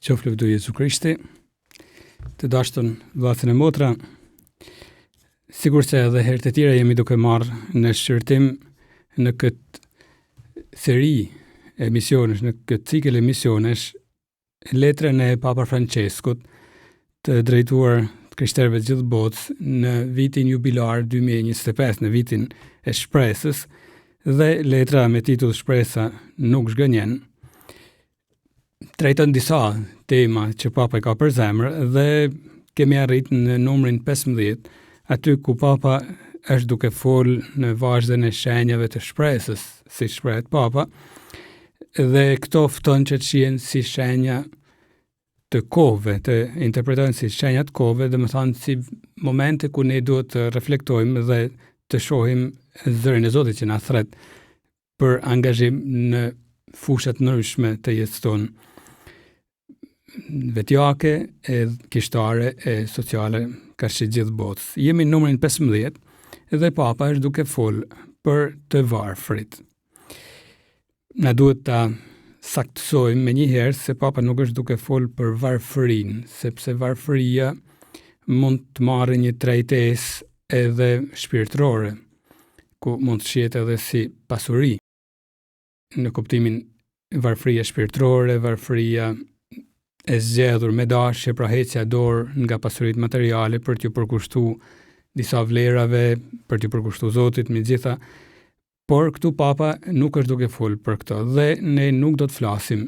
Qoftë lëvdu Jezu Krishti, të dashtën vllazën e motra, sigur se edhe herë të tjera jemi duke marrë në shqyrtim në këtë seri e misionesh, në këtë cikël e misionesh, letrën e Papa Franceskut të drejtuar krishterëve të gjithë botës në vitin jubilar 2025, në vitin e shpresës, dhe letra me titull Shpresa nuk zgënjen, trajton disa tema që Papa i ka për zemër dhe kemi arrit në numrin 15, aty ku Papa është duke fol në vazhdën e shenjave të shpresës, si shprehet Papa, dhe këto fton që të shihen si shenja të kohëve, të interpretojnë si shenja të kohëve, dhe më thanë si momente ku ne duhet të reflektojmë dhe të shohim zërin e Zotit që na thret për angazhim në fushat ndryshme të jetës tonë, vetjake, e kishtare, e sociale, ka që gjithë botës. Jemi në numrin 15 dhe Papa është duke fol për të varfrit. Na duhet ta saktësojmë me njëherë se Papa nuk është duke fol për varfrin, sepse varfria mund të marrë një trajtesë edhe shpirtërore, ku mund të shihet edhe si pasuri, në kuptimin varfria shpirtërore, varfria e zgjedhur me dashje, pra heqja dorë nga pasuritë materiale për t'ju përkushtuar disa vlerave, për t'ju përkushtuar Zotit me gjitha. Por këtu Papa nuk është duke fol për këto dhe ne nuk do të flasim,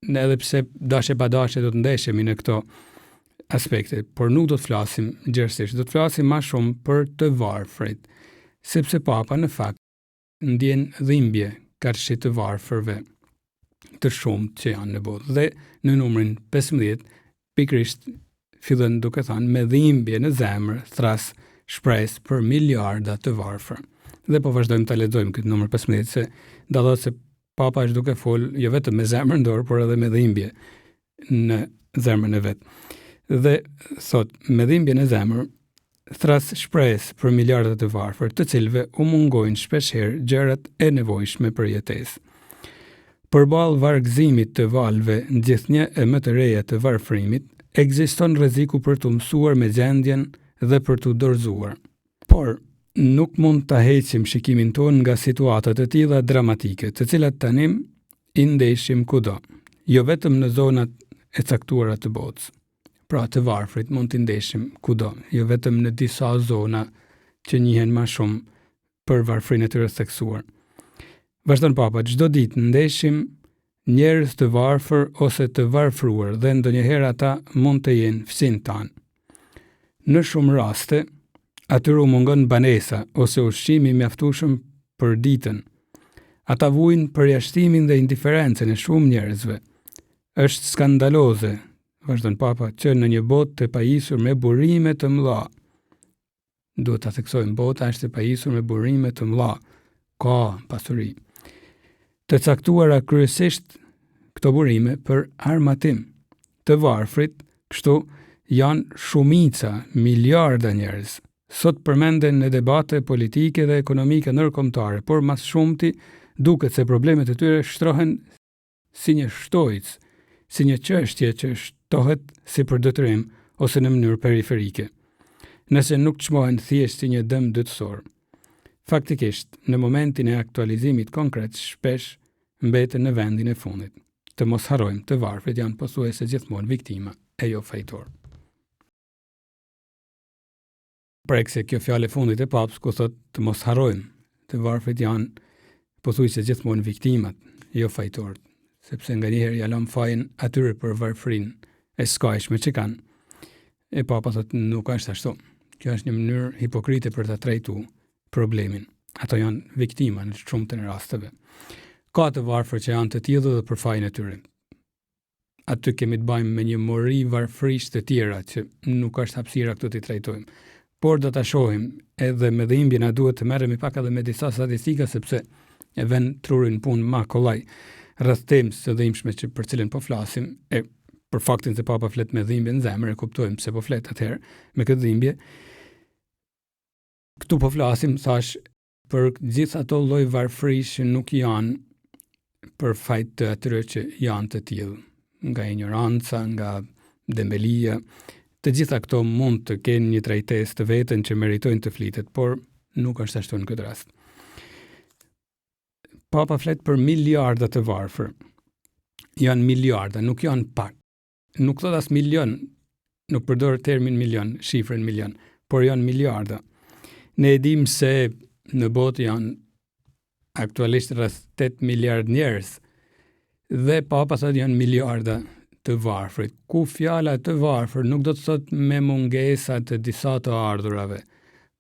edhe pse dashje pa dashje do të ndeshemi në këto aspekte, por nuk do të flasim gjerësisht, do të flasim më shumë për të varfrit, sepse Papa në fakt ndjen dhimbje karshi të varfërve të shumë që janë në botë. Dhe në numrin 15, pikrisht fillon duke thënë me dhimbje në zemër, thras shpresë për miliarda të varfër. Dhe po vazhdojmë ta lexojmë këtë numër 15, se dallohet se Papa është duke fol jo vetëm me zemrën në dorë, por edhe me dhimbje në zemrën e vet. Dhe thot, me dhimbje në zemër, thras shpresë për miliarda të varfër, të cilëve u mungojnë shpeshherë gjërat e nevojshme për jetesë. Përballë vargëzimit të valve në gjithnjë e më të reja të varfrimit, ekziston rreziku për të mësuar me gjendjen dhe për të dorëzuar. Por nuk mund ta heqim shikimin tonë nga situatat e tilla dramatike, të cilat tani i ndeshim kudo, jo vetëm në zonat e caktuara të botës. Pra të varfrit mund t'i ndeshim kudo, jo vetëm në disa zona që njihen më shumë për varfrinë e tyre theksuar. Vazhdon Papa, çdo ditë ndeshim njerëz të varfër ose të varfruar dhe ndonjëherë ata mund të jenë fëmijët tanë. Në shumë raste, atyre u mungon banesa ose ushqimi i mjaftueshëm për ditën. Ata vujnë përjashtimin dhe indiferencën e shumë njerëzve. Është skandaloze, vazhdon Papa, që në një botë të pajisur me burime të mëdha. Duhet ta theksojmë, bota është e pajisur me burime të mëdha. Ka pasuri. Të caktuara kryesisht këto burime për armatim. Të varfrit, kështu janë shumica, miliarda njerëz. Sot përmenden në debate politike dhe ekonomike ndërkombëtare, por mas shumti duket se problemet e tyre shtrohen si një shtojc, si një çështje që shtohet si për detyrim ose në mënyrë periferike, nëse nuk çmohen thjesht si një dëm dytësor. Faktikisht, në momentin e aktualizimit konkret, shpesh mbeten në vendin e fundit. Të mos harrojmë, të varfrit janë pothuajse gjithmonë viktima e jo fajtor. Prekse kjo fjalë e fundit e Papës ku thot të mos harrojmë, të varfrit janë pothuajse gjithmonë viktimat, jo fajtorët, sepse nganjëherë ja lëm fajin atyre për varfrinë e skajshme që kanë. E Papa thot nuk është ashtu. Kjo është një mënyrë hipokrite për ta trajtuar problemin. Ato janë viktima në shumtën e rasteve. Ka të varfër që janë të tillë dhe për fajin e tyre. Aty kemi të bëjmë me një mori varfrish të tjera që nuk është hapësira këtu t'i trajtojmë. Por do ta shohim edhe me dhimbje na duhet të merremi pak edhe me disa statistika sepse e vën trurin punë ma kollaj rreth temës së dhimbshme që për cilën po flasim, e për faktin se Papa flet me dhimbje në zemër, e kuptojmë pse po flet atëherë me këtë dhimbje. Këtu po flasim, thash, për gjithë ato lloj varfërish që nuk janë për fajt të atyre që janë të tillë. nga ignoranca, nga dembelia. Të gjitha këto mund të kenë një trajtesë të vetën që meritojnë të flitet, por nuk është ashtu në këtë rast. Papa flet për miliarda të varfër. Janë miliarda, nuk janë pak. Nuk thot as milion, nuk përdor termin milion, shifrën milion, por janë miliarda. Ne e dim se në botë janë aktualisht rreth 8 miliard njerëz dhe papa thot janë miliarda të varfrit. Ku fjala të varfër nuk do të thot me mungesa të disa të ardhurave,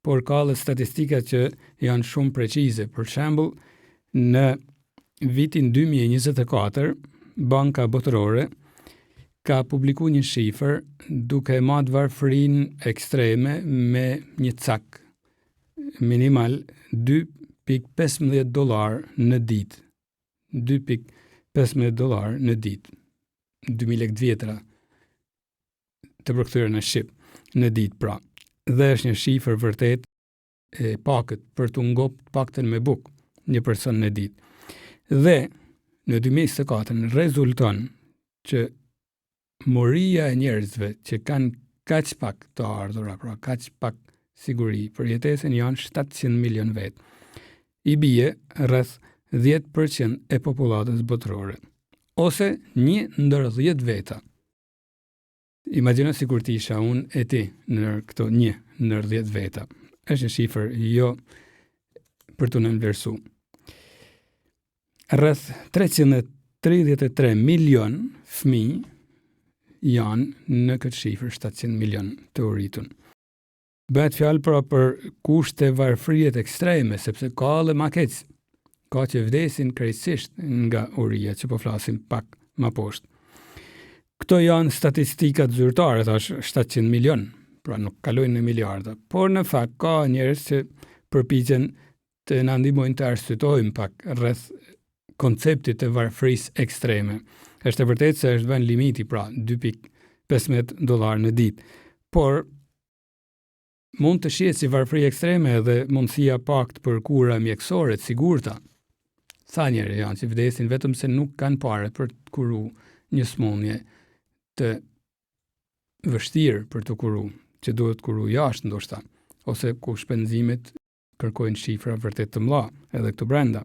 por ka dhe statistika që janë shumë precize. Për shembull, në vitin 2024, Banka Botërore ka publiku një shifër duke marrë varfërinë ekstreme me një cak minimal $2.15 në ditë. $2.15 në ditë. 2.000 lekë vjetra të përkthyer në shqip në ditë pra. Dhe është një shifër vërtet e pakët për të ngopë paktën me bukë një person në ditë. Dhe në 2024 rezulton që moria e njerëzve që kanë kaq pak të ardhura, pra kaq pak siguri për jetesën janë 700 milion vetë. I bie rreth 10% e popullatës botërore, ose 1 ndër 10 veta. Imagjino sikur të isha unë e ti në këto 1 ndër 10 veta. Është një shifër jo për të nënvlerësuar. Rreth 333 milion fëmijë janë në këtë shifër 700 milion të urritun. Bëhet fjalë pra për kushte varfërie ekstreme, sepse ka dhe ma keq. Ka që vdesin krejtësisht nga uria që po flasim pak më poshtë. Këto janë statistikat zyrtare, thash 700 milion, pra nuk kalojnë në miliarda, por në fakt ka njerëz që përpiqen të na ndihmojnë të arsytojmë pak rreth konceptit të varfërisë ekstreme. Është e vërtetë se është vend limiti, pra $2.15 në ditë, por mund të shihet si varfëri ekstreme edhe mundësia paktë për kura mjekësore të sigurta. Sa njerëz janë që vdesin vetëm se nuk kanë parë për të kuru një smundje të vështirë për të kuru, që duhet kuru jashtë ndoshta, ose ku shpenzimet kërkojnë shifra vërtet të mëdha edhe këtu brenda.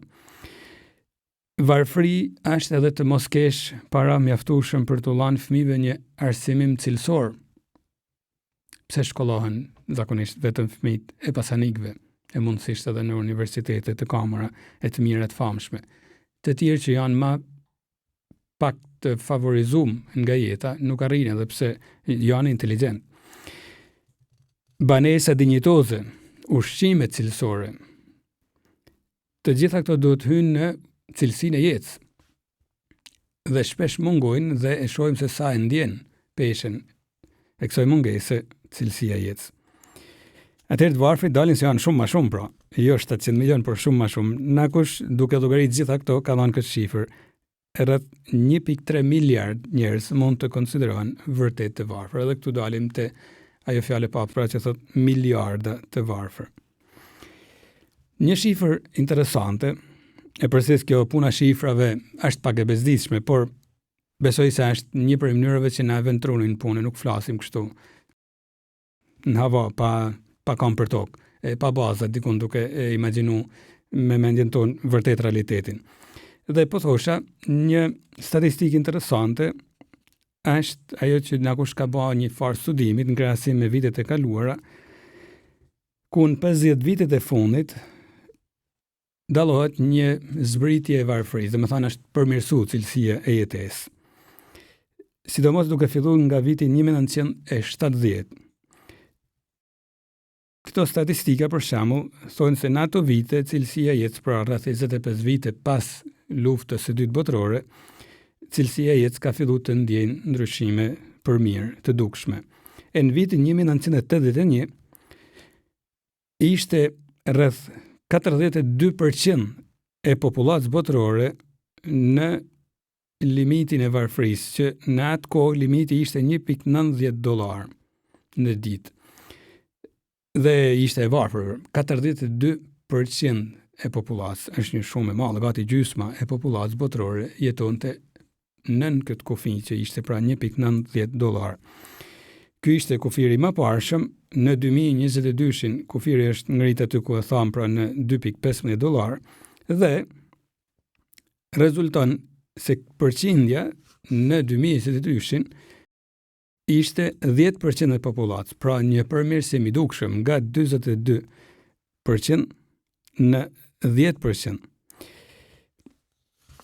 Varfëri është edhe të mos kesh para mjaftueshëm për t'u dhënë fëmijëve një arsimim cilësor. Pse shkollohen zakonisht vetëm fëmijët e pasanikëve, e mundësisht edhe në universitete të kamera e të mira të famshme. Të tjerë që janë më pak të favorizuar nga jeta nuk arrin edhe pse janë inteligjent. Banesa dinjitoze, ushqime cilësore. Të gjitha këto duhet hynë në cilësinë e jetës. Dhe shpesh mungojnë dhe e shohim se sa e ndjen peshen e kësaj mungese cilësia e jetës. Atëherë të varfrit dalin se janë shumë më shumë, pra. Jo 700 milion, por shumë më shumë. Nakush duke llogaritë gjitha këto ka dhënë këtë shifër. Rreth 1.3 miliard njerëz mund të konsiderohen vërtet të varfër. Edhe këtu dalim te ajo fjalë pa pra që thot miliarda të varfër. Një shifër interesante, e përses kjo puna shifrave është pak e bezdisshme, por besoj se është një prej mënyrave që na ventrunin punën, nuk flasim kështu në hava pa kam për tokë, pa baza dikun duke e imagjinu me mendjen tonë vërtet realitetin. Dhe po thosha, një statistikë interesante është ajo që nakush ka bërë një farë studimit në krahasim me vitet e kaluara, ku në 50 vitet e fundit dallohet një zbritje e varfërisë, dhe më thanë është përmirësu cilësia e jetesë. Sidomos duke filluar nga viti 1970. Këto statistika për shembull thonë se në ato vite cilësia e jetës, pra rreth 25 vite pas luftës së dytë botërore, cilësia e jetës ka filluar të ndjejë ndryshime për mirë, të dukshme. E në vitin 1981 ishte rreth 42% e popullatës botërore në limitin e varfërisë, që në atë kohë limiti ishte $1.90 në ditë. Dhe ishte e varfër, 42% e popullatës, është një shumë e madhe, gati gjysma e popullatës botërore jetonte nën këtë kufi që ishte pra $1.90. Ky ishte kufiri më parshëm. Në 2022 kufiri është ngrit aty ku e tham pra në $2.15 dhe rezulton se përqindja në 2022 ishte 10% e popullatës, pra një përmirësim i dukshëm nga 42% në 10%.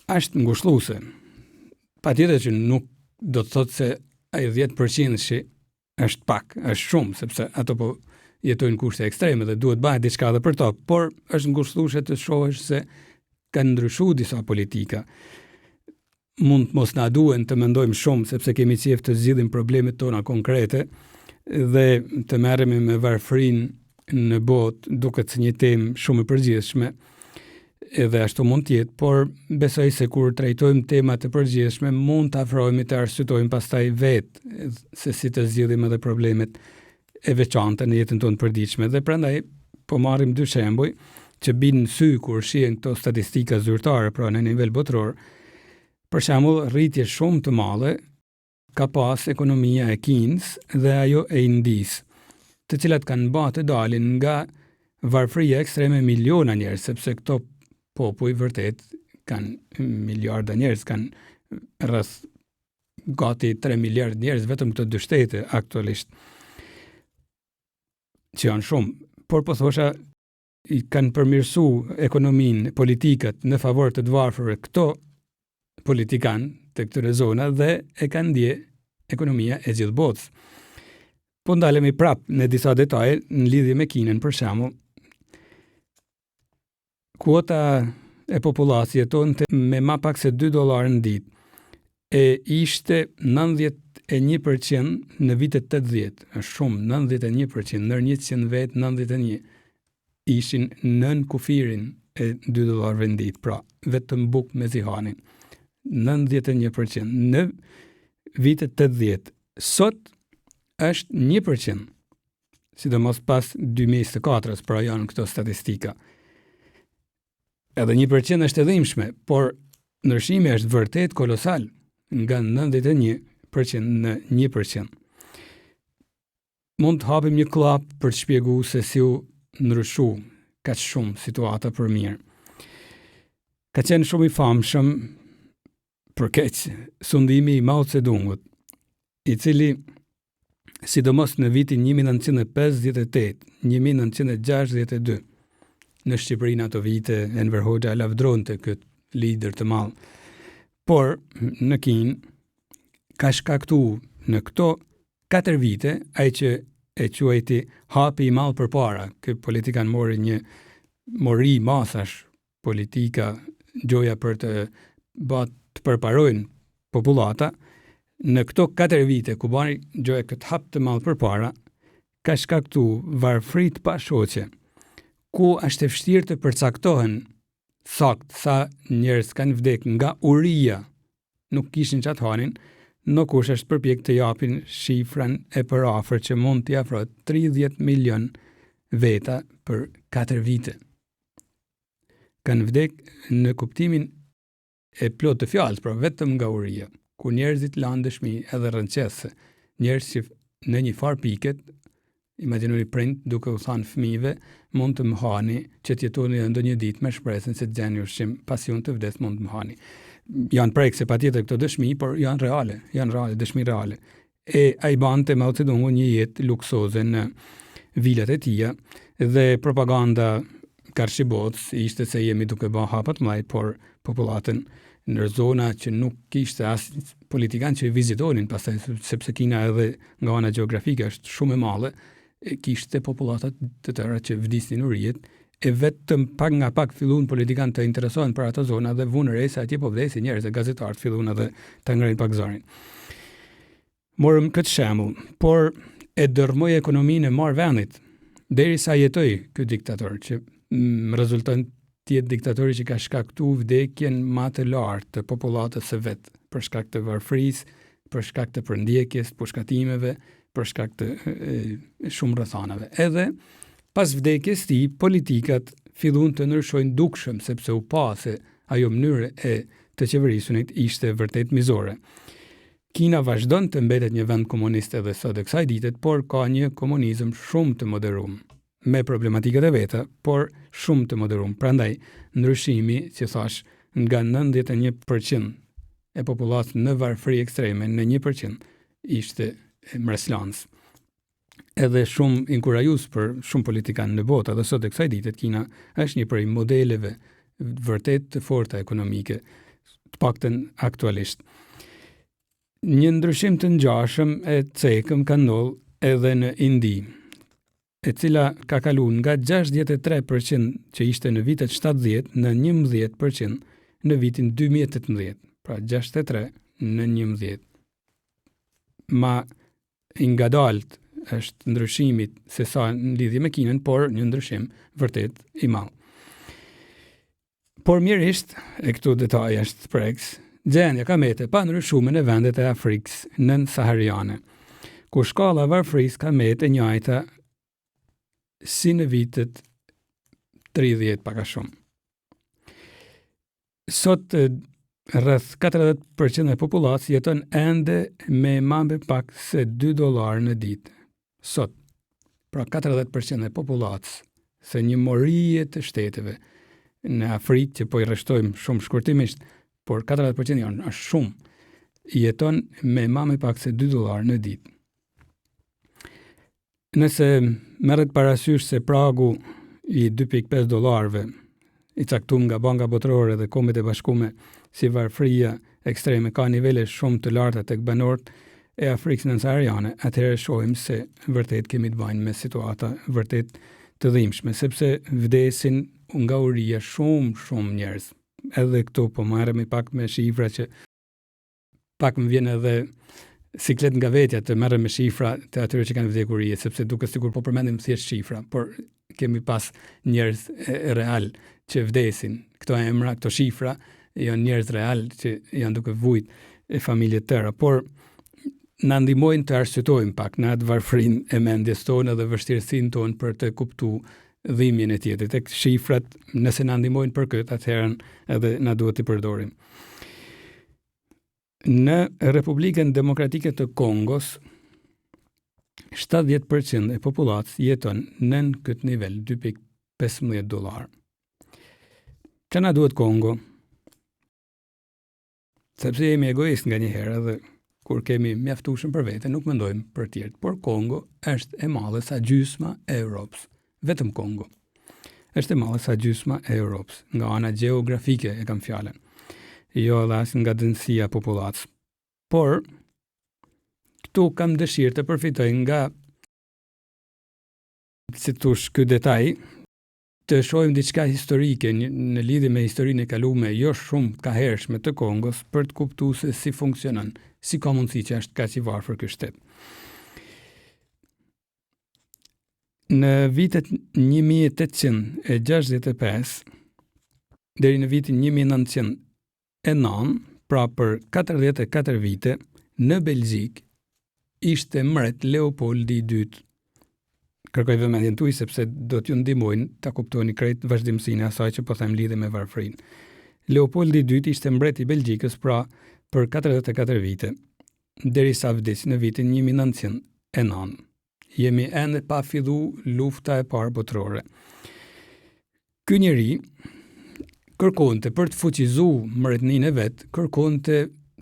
Është ngushëlluese. Patjetër që nuk do të thotë se ai 10% që është pak, është shumë, sepse ato po jetojnë kushte ekstreme dhe duhet bëhet diçka edhe për to, por është ngushëlluese të shohësh se kanë ndryshuar disa politika. Mund mos na duhen të mendojmë shumë sepse kemi qejf të zgjidhim problemet tona konkrete dhe të merremi me varfrinë në botë duket se një temë shumë e përgjithshme, edhe ashtu mund të jetë, por besoj se kur trajtojmë tema të përgjithshme mund të afrohemi të arsytojmë pastaj vetë se si të zgjidhim edhe problemet e veçanta në jetën tonë përditshme. Dhe prandaj po marrim dy shembuj që binë në sy kur shihen këto statistika zyrtare pra në nivel botror. Për shembull, rritje shumë të madhe ka pas ekonomia e Kinës dhe ajo e Indisë, të cilat kanë bërë të dalin nga varfëria ekstreme miliona njerëz, sepse këto popull vërtet kanë miliarda njerëz, kanë rreth gati 3 miliard njerëz vetëm këto dy shtete aktualisht, që janë shumë, por po thosha i kanë përmirësu ekonominë, politikat në favor të varfërve këto politikan të këtyre zona dhe e kanë ndje ekonomia e gjithë botës. Po ndalemi prap në disa detaje në lidhje me Kinën për shembull. Kuota e popullatës jetonte me më pak se $2 në ditë e ishte 91% në vitet 80. Është shumë, 91%, nër 100 vetë 91 ishin nën kufirin e $2 në ditë, pra vetëm bukë me zihanin. 91% në vitet 80. Sot është 1%, sidomos pas 2024, pra janë këto statistika. Edhe 1% është edhe imshme, por ndryshimi është vërtet kolosal, nga 91% në 1%. Mund të hapim një klap për të shpjeguar se si u ndryshu kaq shumë situata për mirë. Ka qenë shumë i famshëm për keq sundimi i Mao Zedongut, i cili sidomos në vitin 1958, 1962, në Shqipërinë ato vite Enver Hoxha lavdronte këtë lider të madh. Por në Kinë ka shkaktuar në këto 4 vite ai që e quajti hapi i madh përpara. Ky politikan mori masash politika, gjoja për të të përparojnë popullata. Në këto 4 vite ku bani gjoja këtë hap të madh përpara, ka shkaktuar varfëri të pashoqe, ku është e vështirë të përcaktohen sakt sa njerëz kanë vdek nga uria, nuk kishin çat hanin, në kush është përpjek të japin shifrën e përafër që mund t'i afrohet 30 milion veta për 4 vite. Kanë vdek në kuptimin e plot të fjalës, pra vetëm nga uria, ku njerëzit lanë dëshmi edhe rënqese, njerëz që në një farë piket, imagjinoni prind duke u thënë fëmijëve, mund të më hani që të jetoni ndonjë ditë me shpresën se të gjeni ushqim, pasi unë të vdes mund të më hani. Janë prekse patjetër këto dëshmi, por janë reale, dëshmi reale. E ai bante Mao Zedongu një jetë luksoze në vilat e tija dhe propaganda karshibotës ishte se jemi duke bë hapat mëdha, por popullatën në zona që nuk kishte as politikan që i vizitonin pastaj, sepse Kina edhe nga ana gjeografike është shumë e madhe, kishte popullat të tëra që vdisnin urijet, e vetëm pak nga pak fillun politikan të interesohen për ato zona dhe vunë re se atje po vdesin njerëz, e gazetarët fillun edhe të ngrenin pak zërin. Morëm këtë shembull, por e dërmoi ekonominë e marrë vendit derisa jetoi ky diktator që rezulton të jetë diktatori që ka shkaktuar vdekjen më të lartë të popullatës së vet, për shkak të varfërisë, për shkak të përndjekjes, pushkatimeve, për shkak të shumë rrethanave. Edhe pas vdekjes tij, politikat filluan të ndryshojnë dukshëm, sepse u pa se ajo mënyrë e të qeverisunit ishte vërtet mizore. Kina vazhdon të mbetet një vend komunist edhe sot e kësaj ditet, por ka një komunizëm shumë të moderum, me problematikat e veta, por shumë të moderum. Prandaj, ndryshimi, që thash, nga 91% e popullatës në varfëri ekstreme në 1% ishte mreslans. Edhe shumë inkurajus për shumë politikanë në botë, edhe sot e kësaj ditet Kina është një prej modeleve vërtet të forta ekonomike, të paktën aktualisht. Një ndryshim të ngjashëm e cekëm ka ndodhur edhe në Indi, e cila ka kaluar nga 63% që ishte në vitet 70 në 11% në vitin 2018, pra 63 në 11. Ma ngadalt është ndryshimi se sa në lidhje me Kinën, por një ndryshim vërtet i madh. Por mirisht, e këtu detaj është preks, gjendja ka mete pa ndryshume në vendet e Afrikës nën sahariane, ku shkalla varfërisë ka mete njëjta si në vitet 30 paka shumë. Sot rreth 40% e popullatës jeton ende me më pak se $2 në ditë. Sot, pra 40% e popullatës, se një morije të shteteve në Afrikë, që po i rreshtojmë shumë shkurtimisht, por 40% janë është shumë, jeton me më pak se $2 në ditë. Nëse merret parasysh se pragu i $2.5 i caktuar nga Banka Botërore dhe Kombet e Bashkuara si varfëria ekstreme ka nivele shumë të larta tek banorët e Afrikës nënsahariane, atëherë shohim se vërtet kemi të bëjmë me situata vërtet të dhimbshme, sepse vdesin nga uria shumë njerëz. Edhe këtu po marremi pak me shifra që pak më vjen edhe siklet nga vetja të merrem me shifra të atyre që kanë vdekur urie, sepse duke sigur po përmendim thjesht shifra, por kemi pas njerëz real që vdesin. Këto emra, këto shifra janë njerëz real që janë duke vujt e familje të tëra, por na ndihmojnë të arsyetojmë pak në atë varfërinë e mendjes tonë dhe vështirësinë tonë për të kuptuar dhimbjen e tjetrit. Tek shifrat, nëse na ndihmojnë për këtë, atëherë edhe na duhet t'i përdorim. Në Republikën Demokratike të Kongos, 70% e popullatës jeton nën këtë nivel, $2.15. Që na duhet Kongo? Sepse jemi egoist nga njëherë dhe kur kemi mjaftueshëm për vete, nuk mendojmë për tjerët, por Kongo është e madhe sa gjysma e Europës. Vetëm Kongo është e madhe sa gjysma e Europës, nga ana gjeografike e kam fjalën, jo edhe as nga dënësia popullatës. Por, këtu kam dëshirë të përfitoj nga, si thush, ky detaj, të shohim diçka historike në lidhje me historinë e kaluar jo shumë ka hershme të Kongos për të kuptuar se si funksionon, si ka mundësi që është kaq i varfër ky shtet. Në vitet 1865 deri në vitin 1909, pra për 44 vite, në Belgjik ishte mbret Leopoldi II. Kërkoj vëmendjen tuaj sepse do t'ju ndihmojnë ta kuptoni krejt vazhdimsinë e asaj që po them lidhe me varfërinë. Leopoldi II ishte mbret i Belgjikës pra për 44 vite, derisa vdesi në vitin 1909. Jemi ende pa fillu lufta e parë botërore. Ky njeri kërkonte për të fuqizuar mbretëninë e vet, kërkonte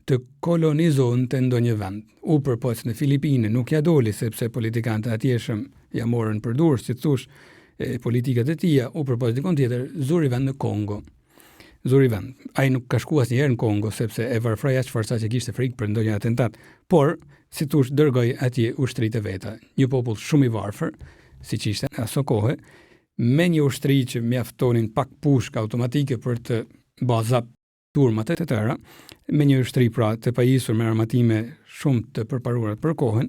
të kolonizonte ndonjë vend. U përpoq në Filipine, nuk ja doli sepse politikanët atjeshëm ja morën për durr, si thosh, politikat e tija, u përpoq dikon tjetër, zuri vend në Kongo. Zuri vend. Ai nuk ka shkuar asnjëherë në Kongo sepse e varfroi aq forca që kishte frikë për ndonjë atentat, por si thosh dërgoi atje ushtritë e veta. Një popull shumë i varfër, siç ishte në aso kohë, me një ushtri që mjaftonin pak pushka automatike për të bazap turmat e tëra, me një ushtri pra të pajisur me armatime shumë të përparuara për kohën,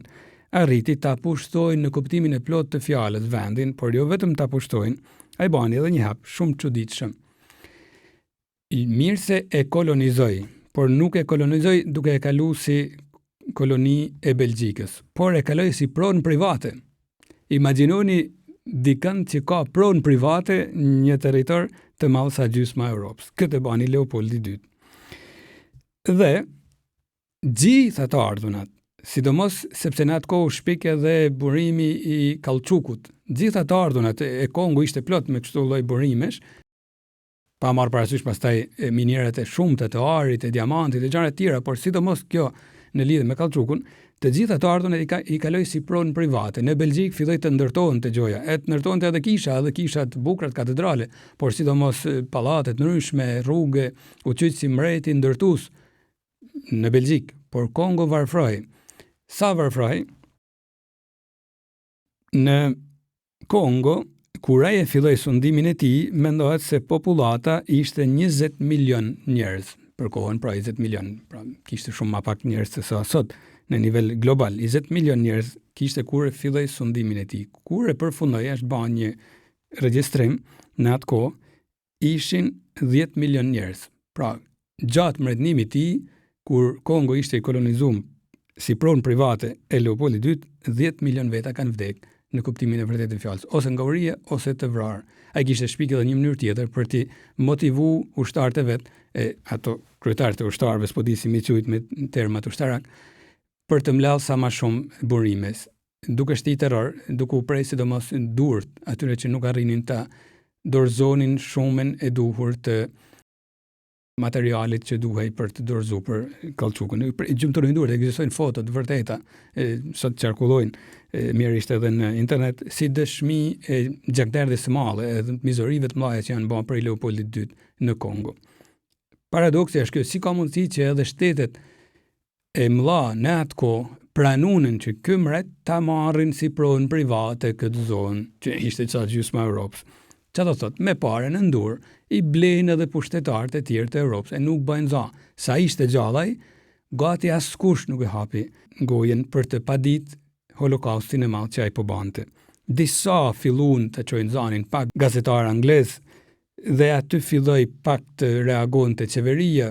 arriti ta pushtojnë në kuptimin e plot të fjalës vendin, por jo vetëm ta pushtojnë, ai bani edhe një hap shumë çuditshëm. I mirë se e kolonizoi, por nuk e kolonizoi duke e kaluar si koloni e Belgjikës, por e kaloi si pronë private. Imagjinoni dikën që ka pronë private një territor të madh sa gjysma e Europës. Këtë bani Leopoldi II. Dhe gjitha të ardhunat, sidomos sepse në atë kohë shpik edhe burimi i kallçukut, gjitha të ardhunat e Kongo ishte plot me kështu lloj burimesh, pa marrë parasysh pastaj minierat e shumta të arit, e diamantit, e gjëra të tjera, por sidomos kjo në lidhje me kallçukun, të gjitha të ardhunat i kaloi si pronë private. Në Belgjik filloi të ndërtohen të gjoja, e të ndërtohen edhe kisha të bukura të katedrale, por sidomos pallate të ndryshme, rrugë, u quajt si mbreti ndërtues në Belgjik, por Kongo varfroi. Sa varfroi? Në Kongo, kur ai e filloi sundimin e tij, mendohet se popullata ishte 20 milion njerëz për kohën, pra 20 milion, pra kishte shumë më pak njerëz se sa sot në nivel global. 20 milion njerëz kishte kur e filloi sundimin e tij. Kur e përfundoi, është bën një regjistrim, në atë kohë ishin 10 milion njerëz. Pra, gjatë mbretërimit të tij, kur Kongo ishte i kolonizuar si pronë private e Leopoldit II, 10 milion veta kanë vdekur në kuptimin e vërtetë të fjalës, ose nga uria ose të vrarë. Ai kishte shpikë edhe një mënyrë tjetër për të motivuar ushtarët e vet, ato kryetarët e ushtarëve, s'po di si mi quajt me termat ushtarak, për të mbledhur sa më shumë burimes, duke shti terror, duke u prej sidomos durt atyre që nuk arrinin ta dorëzonin shumën e duhur të materialit që duhej për të dorëzuar për kallçukun. Gjymtyrojnë duart, ekzistojnë foto të vërteta, sot qarkullojnë, mirë ishte edhe në internet, si dëshmi e gjakderdhjes së madhe, edhe mizorive të mëdha që janë bërë për Leopoldit II në Kongo. Paradoksi është kjo, si ka mundësi që edhe shtetet e mëdha në atë kohë pranunin që ky mbret ta marrin si pronë private këtë zonë, që ishte sa gjysma e Europës. Çfarë do thot? Me parën e ndur i blejnë edhe pushtetarët e tjerë të Europës, e nuk bëjnë za. Sa ishte gjallaj, gati askush nuk e hapi gojen për të padit holokaustin e madh që ai po bante. Disa filluan të çojnë zanin pak gazetar anglez, dhe aty filloi pak të reagonte qeveria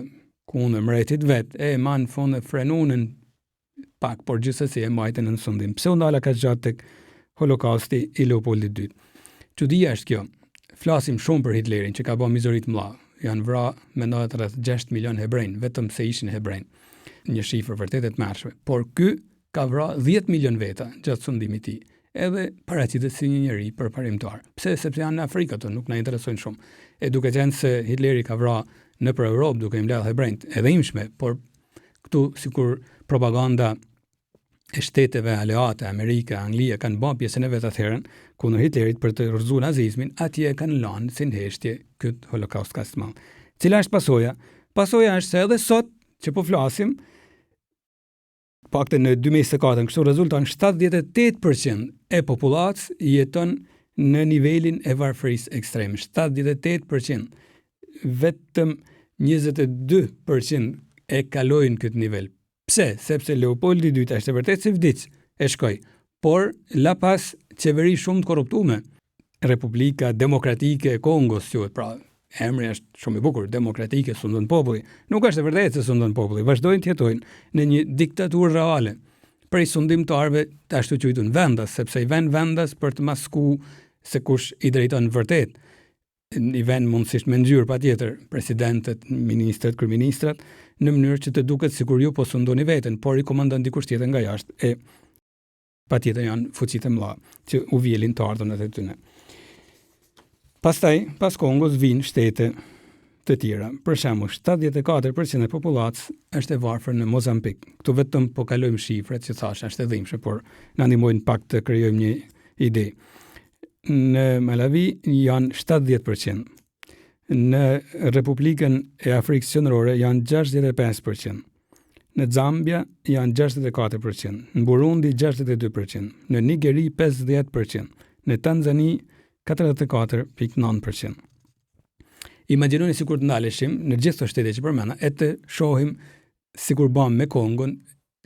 kundër mbretit vet, në fund e frenunën pak, por gjithsesi e mbajtën në sundim. Pse u ndala kaq gjatë tek holokausti i Leopoldit II? Çudia është kjo. Flasim shumë për Hitlerin, që ka bërë mizori të mëdha. Janë vrarë, mendohet rreth 6 milion hebrejnë, vetëm se ishin hebrejnë. Një shifër vërtet e tmerrshme. Por ky ka vrarë 10 milion veta gjatë sundimit të tij. Edhe paraqitet si një njeri përparimtar. Pse? Sepse janë në Afrikë, ato nuk na interesojnë shumë. E duke qenë se Hitleri ka vrarë nëpër Europë duke i mbledhur hebrejt, edhe imshme, por këtu sikur propaganda e shteteve aleate, Amerika, Anglia, kanë bërë pjesën e vet atëherën kundër Hitlerit për të rrëzuar nazizmin, atje kanë lënë si ndeshje këtë holokaust kaq të madh. Cila është pasoja? Pasoja është se edhe sot që po flasim, paktën në 2024, kështu rezulton 78% e popullatës jeton në nivelin e varfërisë ekstreme. 78%. Vetëm 22% e kalojnë këtë nivel. Pse? Sepse Leopoldi II është e vërtet se vdiq, e shkoj, por la pas qeveri shumë të korruptume. Republika Demokratike e Kongos, pra emri është shumë i bukur, demokratike, sundon populli. Nuk është e vërtet se sundon populli, vazhdojnë të jetojnë në një diktaturë reale. Prej sundimtarëve të ashtu quajtur vendas, sepse i vën vendas për të maskuar se kush i drejton vërtet. I vën mundësisht me ngjyrë patjetër presidentët, ministrat, kryeministrat, në mënyrë që të duket sikur ju po sundoni veten, por i komandon dikush tjetër nga jashtë, e patjetër janë fuqitë e mëdha që u vjelin të ardhurët e tyre. Pastaj, pas Kongos vijnë shtete të tjera. Për shembull, 74% e popullatës është e varfër në Mozambik. Këtu vetëm po kalojmë shifrat që thash, është e dhimbshme, por na ndihmojnë pak të krijojmë një ide. Në Malawi janë 70%. Në Republikën e Afrikës Qendrore janë 65%. Në Zambia janë 64%, në Burundi 62%, në Nigeri 50%, në Tanzani 44.9%. Imagjinoni sikur të ndaleshim në gjithë këto shtete që përmenda e të shohim sikur bëm me Kongon,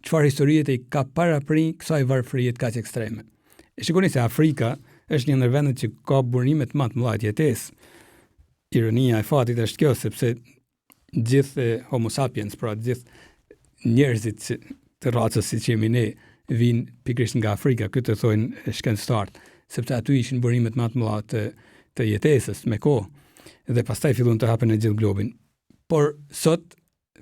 çfarë historie i ka paraprin kësaj varfërie kaq ekstreme. Shikoni se Afrika është një ndër vendet që ka burime të më të mëdha të jetesë. Ironia e fatit është kjo, sepse gjithë Homo sapiens, pra gjithë njerëzit të racës si që jemi ne, vinë pikërisht nga Afrika, këtë të thojnë shkencëtarët, sepse aty ishin burimet më të mëdha të jetesës me kohë, dhe pastaj fillon të hapen në gjithë globin. Por sot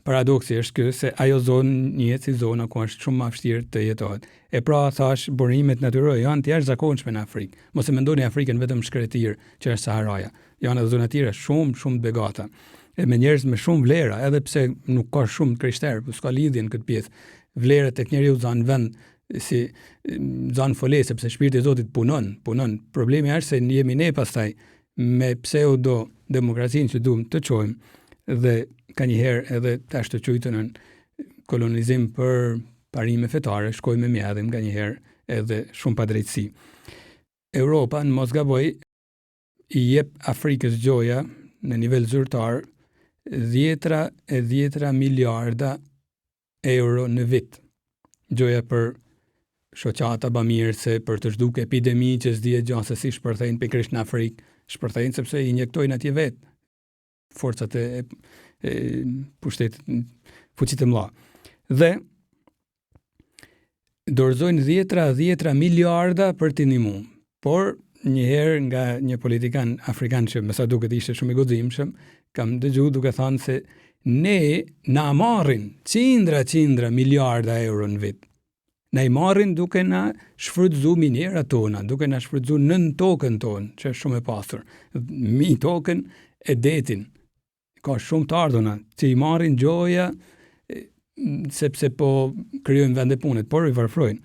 paradoksi është ky se ajo zonë njihet si zona ku është shumë më vështirë të jetohet. E pra thash, burimet natyrore janë të jashtëzakonshme në Afrikë. Mos e mendoni Afrikën vetëm shkretir që është Saharaja. Janë edhe zona tjera shumë të begata. E me njerëz me shumë vlera, edhe pse nuk ka shumë krishterë, po s'ka lidhje në këtë pjesë. Vlerat tek njeriu zanë vend si zanë fole, sepse shpirti i Zotit punon. Problemi është se jemi ne pastaj me pseudo demokracinë që duam të çojmë dhe ka njëherë edhe tash të quajtën kolonizim për parime fetare, shkojmë me mjedhim nga njëherë edhe shumë padrejtësi. Europa, në mos gaboj, i jep Afrikës gjoja në nivel zyrtar 10 miliarda euro në vit. Gjoja për shoqata bamirëse, për të zhduke epidemi që s'dihet gjasa si shpërthejnë pikërisht në Afrikë, shpërthejnë sepse i injektojnë atje vetë forcat e pushtetit, fuqit e mëdha. Dhe dorëzojnë 10 miliarda për t'i ndihmuar. Por njëherë nga një politikan afrikan që më sa duket ishte shumë i guximshëm, kam dëgjuar duke thënë se ne na marrin qindra miliarda euro në vit. Na i marrin duke na shfrytzu minerat tona, duke na shfrytzu nën tokën tonë, që është shumë e pastër. Mi tokën e detin. Ka shumë të ardhuna që i marrin gjoja sepse po krijojnë vende pune, por i varfrojnë.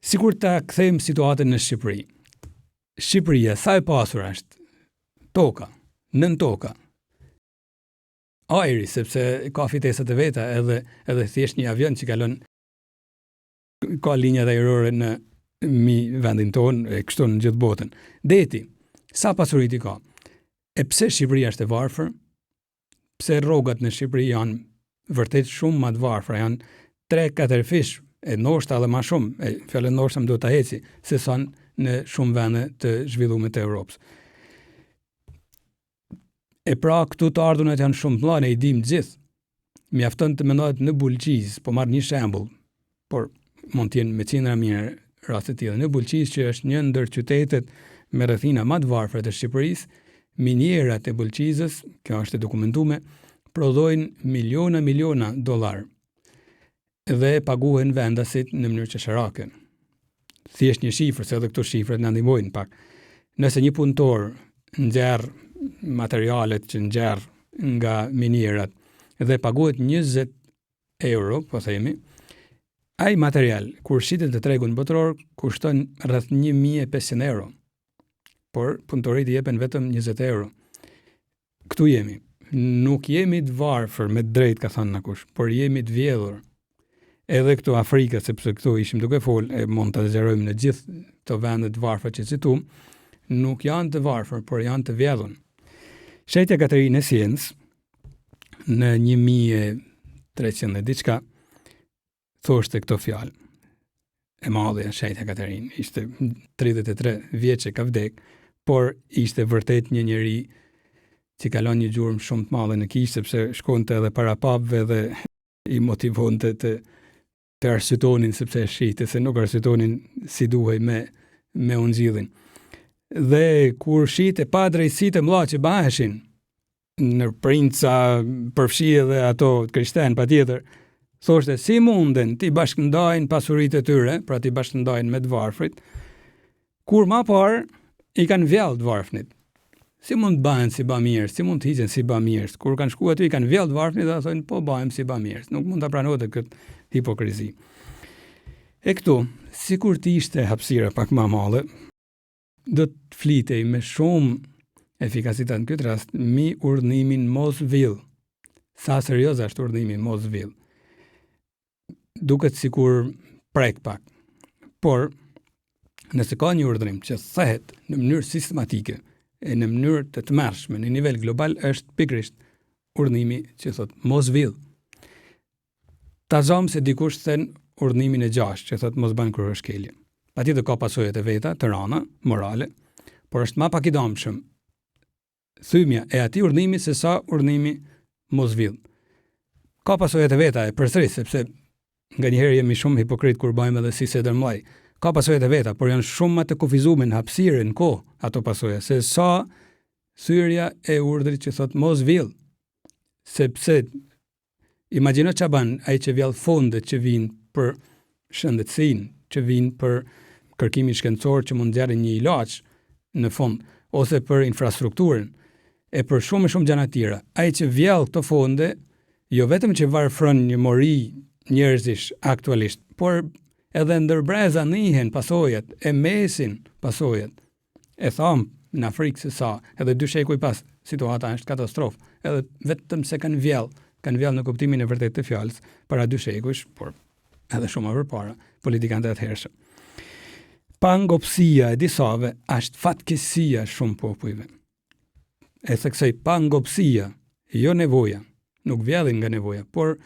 Sikur ta kthejmë situatën në Shqipëri. Shqipëria sa e pasur është? Toka, nën toka. Ajri, sepse ka fitesat e veta edhe thjesht një avion që kalon ka linjat ajrore në vendin tonë, e kështu në gjithë botën. Deti, sa pasurit i ka? E pse Shqipëria është e varfër? Pse rrogat në Shqipëri janë vërtet shumë më të varfra, janë 3-4 fish, e ndoshta edhe më shumë, fjalën ndoshta më duhet ta heci, se sa në shumë vende të zhvilluara të Europës. E pra këtu të ardhunat janë shumë të mëdha, ne i dimë gjithë. Mjafton të mendohet në Bulqiz, po marr një shembull, por mund të jenë me qindra mirë raste të tilla. Në Bulqiz, që është një ndër qytetet me rrethina më të varfra të Shqipërisë, minierat e Bulqizës, kjo është e dokumentuar, prodhojnë miliona dollar dhe paguhen vendasit në mënyrë qesharake. Thjesht një shifër, se edhe këto shifrat na ndihmojnë pak. Nëse një punëtor nxjerr materialet që nxjerr nga minierat dhe paguhet 20 euro, po themi, ai material kur shitet në tregun botror kushton rreth 1500 euro. Por punëtorit i jepen vetëm 20 euro. Këtu jemi. Nuk jemi të varfër me drejt, ka thënë nakush, por jemi të vjedhur. Edhe këtu Afrika, sepse këtu ishim duke fol, e mund të zgjerojmë në gjithë të vendet të varfër që citum, nuk janë të varfër, por janë të vjedhur. Shetja Katerinë e Sienës, në 1300 diçka, thoshte këto fjalë. E madhe Shetja Katerinë, ishte 33 vjeçë ka vdek, por ishte vërtet një njeri që kalon një gjurmë shumë të madhe në kishë, sepse shkonte edhe para papëve dhe i motivonte të arsyetonin sepse shihte se nuk arsyetonin si duhej me ungjillin. Dhe kur shihte pa drejtësitë mëdha që baheshin në princa, përfshi edhe ato krishterë patjetër, thoshte si munden ti bashkëndajnë pasuritë e tyre, pra ti bashkëndajnë me të varfrit, kur më parë i kanë vjellë të varfnit. Si mund të bëhen si bamirës, si mund të hiqen si bamirës. Kur kanë shkuar aty i kanë vjellë të varfnit dhe thonë po bëhem si bamirës. Nuk mund ta pranohet këtë hipokrizi. E këtu, sikur të ishte hapësira pak më e madhe, do të flitej me shumë efikasitet në këtë rast mi urdhënimin Mosville. Sa serioz është urdhënimi Mosville. Duket sikur prek pak. Por nëse ka një urdhënim që thehet në mënyrë sistematike e në mënyrë të tmerrshme në nivel global, është pikërisht urdhënimi që thot Mosville. Ta zëm se dikush thën urdhënimin e 6 që thot mos bën kryeshkelje. Patjetër ka pasojat e veta, të rënda, morale, por është më pak i dëmshëm thymja e atij urdhënimi se sa urdhënimi Mosville. Ka pasojat e veta e përsëris, sepse nganjëherë jemi shumë hipokrit kur bëjmë edhe si se dërmllaj. Ka pasojat e veta, por janë shumë më të kufizuar në hapësirë në kohë ato pasoja, se sa thyrja e urdhrit që thot Mosville, sepse Imagjino që ban ai që vjell fondet që vinë për shëndetësinë, që vinë për kërkimin shkencor që mund zjarrin një ilaç në fond, ose për infrastrukturën, e për shumë gjëra të tjera. Ai që vjell këto fonde, jo vetëm që varfron një mori njerëzish aktualisht, por edhe ndërbreza njihen pasojat, e mesin pasojat. E tham në Afrikë se sa, edhe 2 shekuj pas, situata është katastrofë, edhe vetëm se kanë vjell në kuptimin e vërtet të fjalës, para 2 shekujsh, por edhe shumë më përpara, politikanët e atëhershëm. Pangopsia e disave është fatkeqësia shumë popujve. E theksoj pangopsia, jo nevoja, nuk vjedhin nga nevoja, por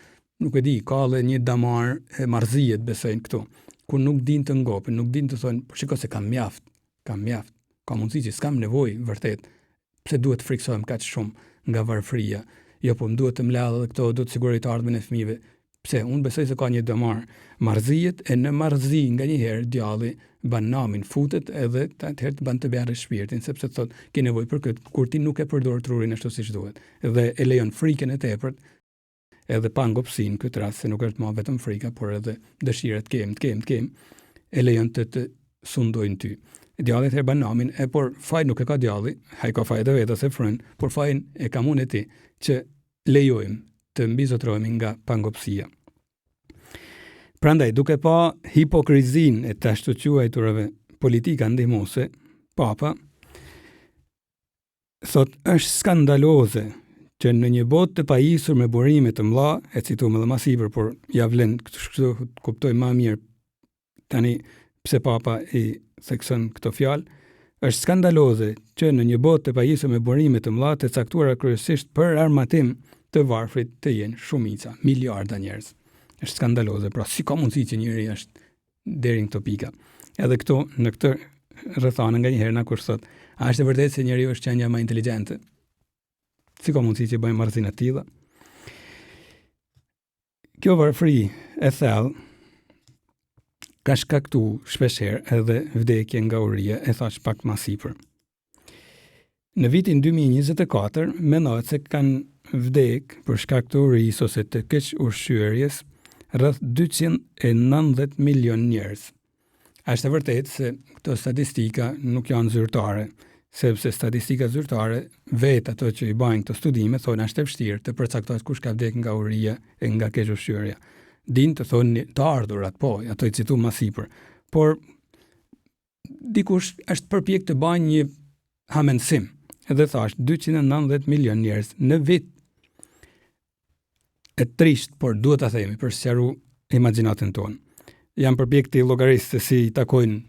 nuk e di, ka dhe një damar e marzijet besojnë këtu, ku nuk din të ngopin, nuk din të thonë, por shiko se kam mjaft, ka mundësi që s'kam nevojë vërtet, pse duhet të friksohem kaq shumë nga varfëria, jo po më duhet të mledh edhe këto, duhet të siguroj të ardhmen e fëmijëve. Pse? Unë besoj se ka një damar marzijet, e në marzi nga njëherë djalli ban namin, futet edhe atëherë të ban të bjerë shpirtin, sepse thot, ke nevojë për këtë, kur ti nuk e përdor trurin ashtu siç duhet. Dhe e lejon frikën e tepërt, edhe pangopsin këtë rast, se nuk është më vetëm frika, por edhe dëshira të kem, e lejon të sundojnë ty. Djalli atëherë ban namin, por faj nuk e ka djalli, ai ka faj edhe vetë se fryn, por fajin e ka unë e ti, që lejojmë të mbizotrohemi nga pangopsia. Prandaj, duke pa hipokrizin e të ashtu quajturave politika ndihmuese, Papa thot është skandaloze që në një botë të pajisur me burime të mëdha, e cituam edhe më sipër, por ja vlen kështu kuptoj më mirë tani pse Papa i thekson këto fjalë, është skandaloze që në një botë të pajisur me burime të mëdha të caktuara kryesisht për armatim të varfrit të jenë shumica, miliarda njerëz. Është skandaloze, pra si ka mundësi që njëri është deri në këto pika. Edhe këtu, në këtë rrethana nga njëherë na kur thot, a është e vërtetë se njeriu është qenia më inteligjente? Si ka mundësi që bëjmë marrëdhënie të tilla? Kjo varfëri e thellë ka shkaktuar shpeshherë edhe vdekje nga uria, e thash pak më sipër. Në vitin 2024, mendohet se kanë vdek për shkak të urisë ose të keq ushqyerjes rreth 290 milion njerëz. Është e vërtetë se këto statistika nuk janë zyrtare, sepse statistika zyrtare vetë ato që i bajnë këto studime thonë është e vështirë të përcaktohet kush ka vdek nga uria e nga keq ushqyerja. Din të thonë të ardhurat, po, ato i citu më sipër, por dikush është përpjek të bajnë një hamendësim, edhe thash 290 milion njerëz në vit. E trisht, por duhet ta themi për sqaru imagjinatën tonë. Jam përpjek të llogarisë se si i takojnë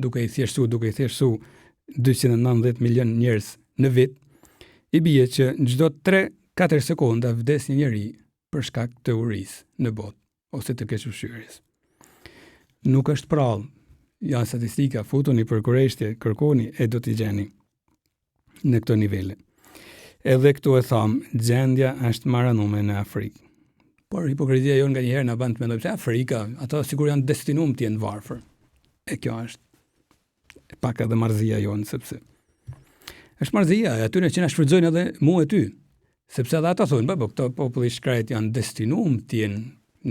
duke i thjeshtu 290 milion njerëz në vit, i bie që çdo 3-4 sekonda vdes një njeri për shkak të urisë në botë ose të keq ushqyerjes. Nuk është prallë, janë statistika, futuni për kurreshtje, kërkoni e do t'i gjeni në këto nivele. Edhe këtu e tham, gjendja është maranume në Afrikë. Por hipokrizia jonë nga njëherë në band të mendoj se Afrika, ato sigur janë destinum të jenë varfër. E kjo është pak edhe marzia jonë, sepse është marzia, atyre që na shfrytëzojnë edhe mu e ty. Sepse edhe ata thonë, po këto populli shkrejt janë destinum të jenë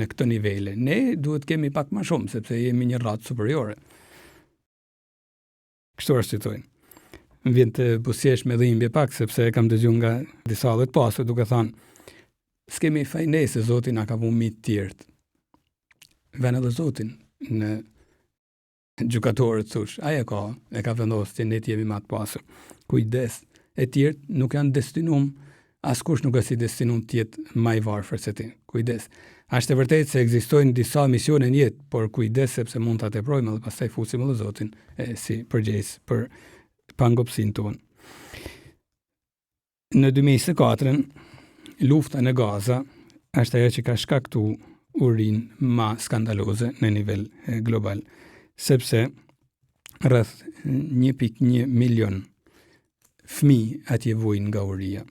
në këto nivele. Ne duhet kemi pak më shumë, sepse jemi një ratë superiore. Kështu është që thojnë. Më vjen të busjesh me dhimbje pak, sepse kam dëgjuar nga disa dhe të pasur duke thënë, s'kemi fajne se Zoti na ka vënë mitë tjertë. Vën edhe Zotin në gjykatorët thosh, ai e ka vendosur që ne të jemi më të pasur. Kujdes, e tjerë nuk janë destinum, askush nuk është i destinum të jetë më i varfër se ti. Kujdes. Është e vërtetë se ekzistojnë disa misione në jetë, por kujdes sepse mund ta teprojmë dhe pastaj fusim edhe Zotin si përgjegjës për pangopsinë tonë. Në 2024, lufta në Gaza është ajo që ka shkaktuar urinë më skandaloze në nivel global, sepse rreth 1.1 milion fëmijë atje vujnë nga uria.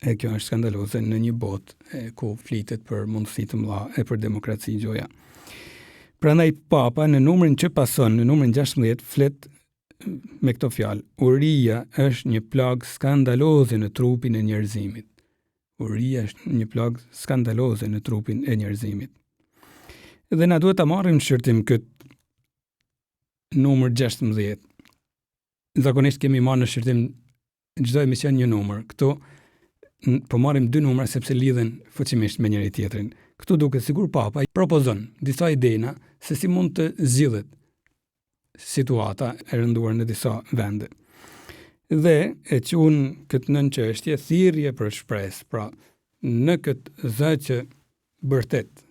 E kjo është skandaloze në një botë ku flitet për mundësi të mëdha e për demokraci gjoja. Prandaj Papa në numrin që pason, në numrin 16, flet me këto fjalë. Uria është një plagë skandaloze në trupin e njerëzimit. Uria është një plagë skandaloze në trupin e njerëzimit. Dhe na duhet ta marrim në shqyrtim këtë numër 16. Zakonisht kemi marrë në shqyrtim çdo emision një numër. Këtu po marrim 2 numra sepse lidhen fuqimisht me njëri tjetrin. Këtu duket sikur Papa propozon disa idena se si mund të zgjidhet situata e rënduar në disa vende. Dhe e quhen këtë nën çështje thirrje për shpresë. Pra, në këtë zë që bërtet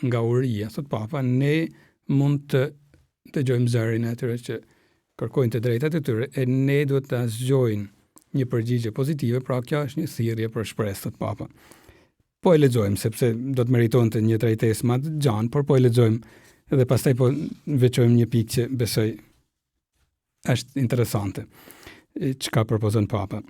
nga uria, thot Papa, ne mund të dëgjojmë zërin e atyre që kërkojnë të drejtat e tyre e ne duhet të zgjojnë një përgjigje pozitive, pra kjo është një thirrje për shpresë, thot Papa. Po e lexojmë sepse do të meritonte një trajtesë më të gjatë, por po e lexojmë dhe pastaj po veçojmë një pikë që besoj është interesante. Çka propozon Papa?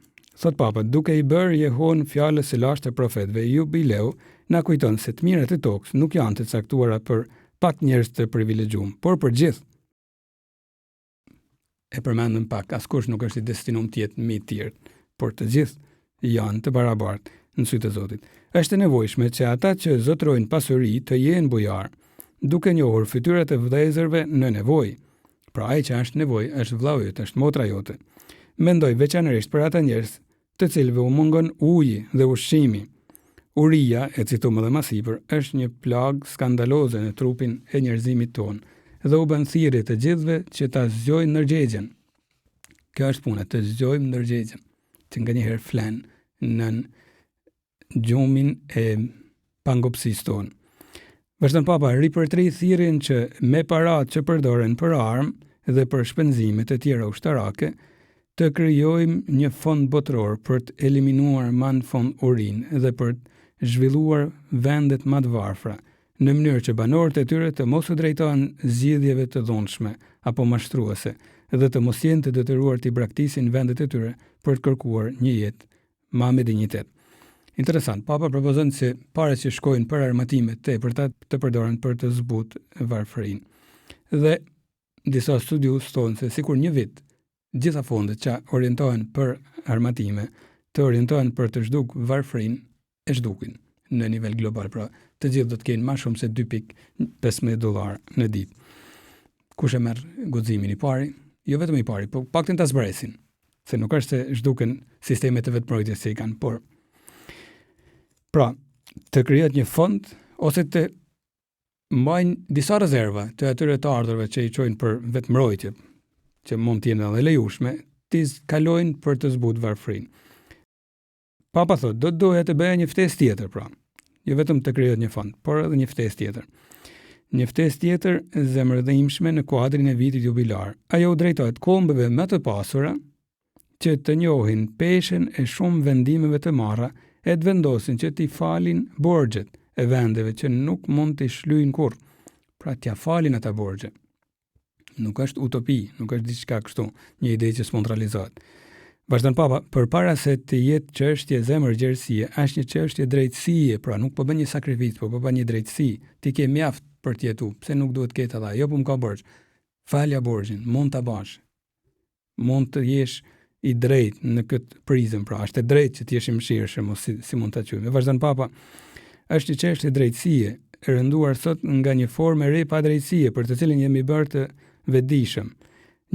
Thot Papa, duke i bërë Jehon fjalës së lashtë të profetëve jubileu, na kujton se të mirat e tokës nuk janë të caktuara për pak njerëz të privilegjuar, por për gjithë. E përmendëm pak, askush nuk është i destinuar të jetë më i tjerë, por të gjithë janë të barabartë në sytë e Zotit. Është e nevojshme që ata që zotrojnë pasuri të jenë bujar, duke njohur fytyrat e vëllezërve në nevojë. Pra ai që është nevojë është vllau yt, është motra jote. Mendoj veçanërisht për ata njerëz të cilëve u mungon uji dhe ushqimi. Uria, e cituam edhe më sipër, është një plagë skandaloze në trupin e njerëzimit tonë dhe u bën thirrje të gjithëve që ta zgjojnë ndërgjegjen. Kjo është puna, të zgjojmë ndërgjegjen, që nganjëherë flen në gjumin e pangopsisë tonë. Vazhdon Papa, ripërtri thirrjen që me paratë që përdoren për armë dhe për shpenzimet e tjera ushtarake, të krijojmë një fond botëror për të eliminuar më në fond urinë dhe për të zhvilluar vendet më të varfra, në mënyrë që banorët e tyre të mos u drejtohen zgjidhjeve të dhunshme apo mashtruese dhe të mos jenë të detyruar të braktisin vendet e tyre për të kërkuar një jetë më me dinjitet. Interesant, Papa propozon se parat që shkojnë për armatime tepërta të përdoren për të zbutë varfërinë. Dhe disa studiues thonë se sikur një vit gjitha fondet që orientohen për armatime të orientohen për të zhduk varfërinë e zhdukin në nivel global, pra të gjithë do të kenë më shumë se $2.15 në ditë. Kush e merr guximin i pari? Jo vetëm i pari, po paktën ta zbresin, se nuk është se zhduken sistemet e vetëmbrojtjes që i kanë, por pra të krijohet një fond ose të mbajnë disa rezerva të atyre të ardhurve që i çojnë për vetëmbrojtje, që mund të jenë edhe lejueshme, të kalojnë për të zbutur varfërinë. Papa thotë, do të doja të bëja një ftesë tjetër, pra. Jo vetëm të krijohet një fond, por edhe një ftesë tjetër. Një ftesë tjetër zemërdhimshme në kuadrin e vitit jubilar. Ajo u drejtohet kombëve më të pasura që të njohin peshen e shumë vendimeve të marra e të vendosin që t'i falin borxhet e vendeve që nuk mund t'i shlyjnë kurrë. Pra t'ja falin ata borxhe. Nuk është utopi, nuk është diçka kështu, një ide që s'mund realizohet. Vazhdon Papa, përpara se të jetë çështje zemërgjerësie, është një çështje drejtësie, pra nuk po bën një sakrificë, po bën një drejtësi. Ti ke mjaft për të jetuar, pse nuk duhet ketë ata? Jo, po më ka borxh. Falja borxhin, mund ta bash. Mund të jesh i drejtë në këtë prizëm, pra është e drejtë që të jesh i mëshirshëm, ose si mund ta quajmë. Vazhdon Papa, është një çështje drejtësie, e rënduar sot nga një formë e re pa drejtësie, për të cilën jemi bërë të vetëdijshëm.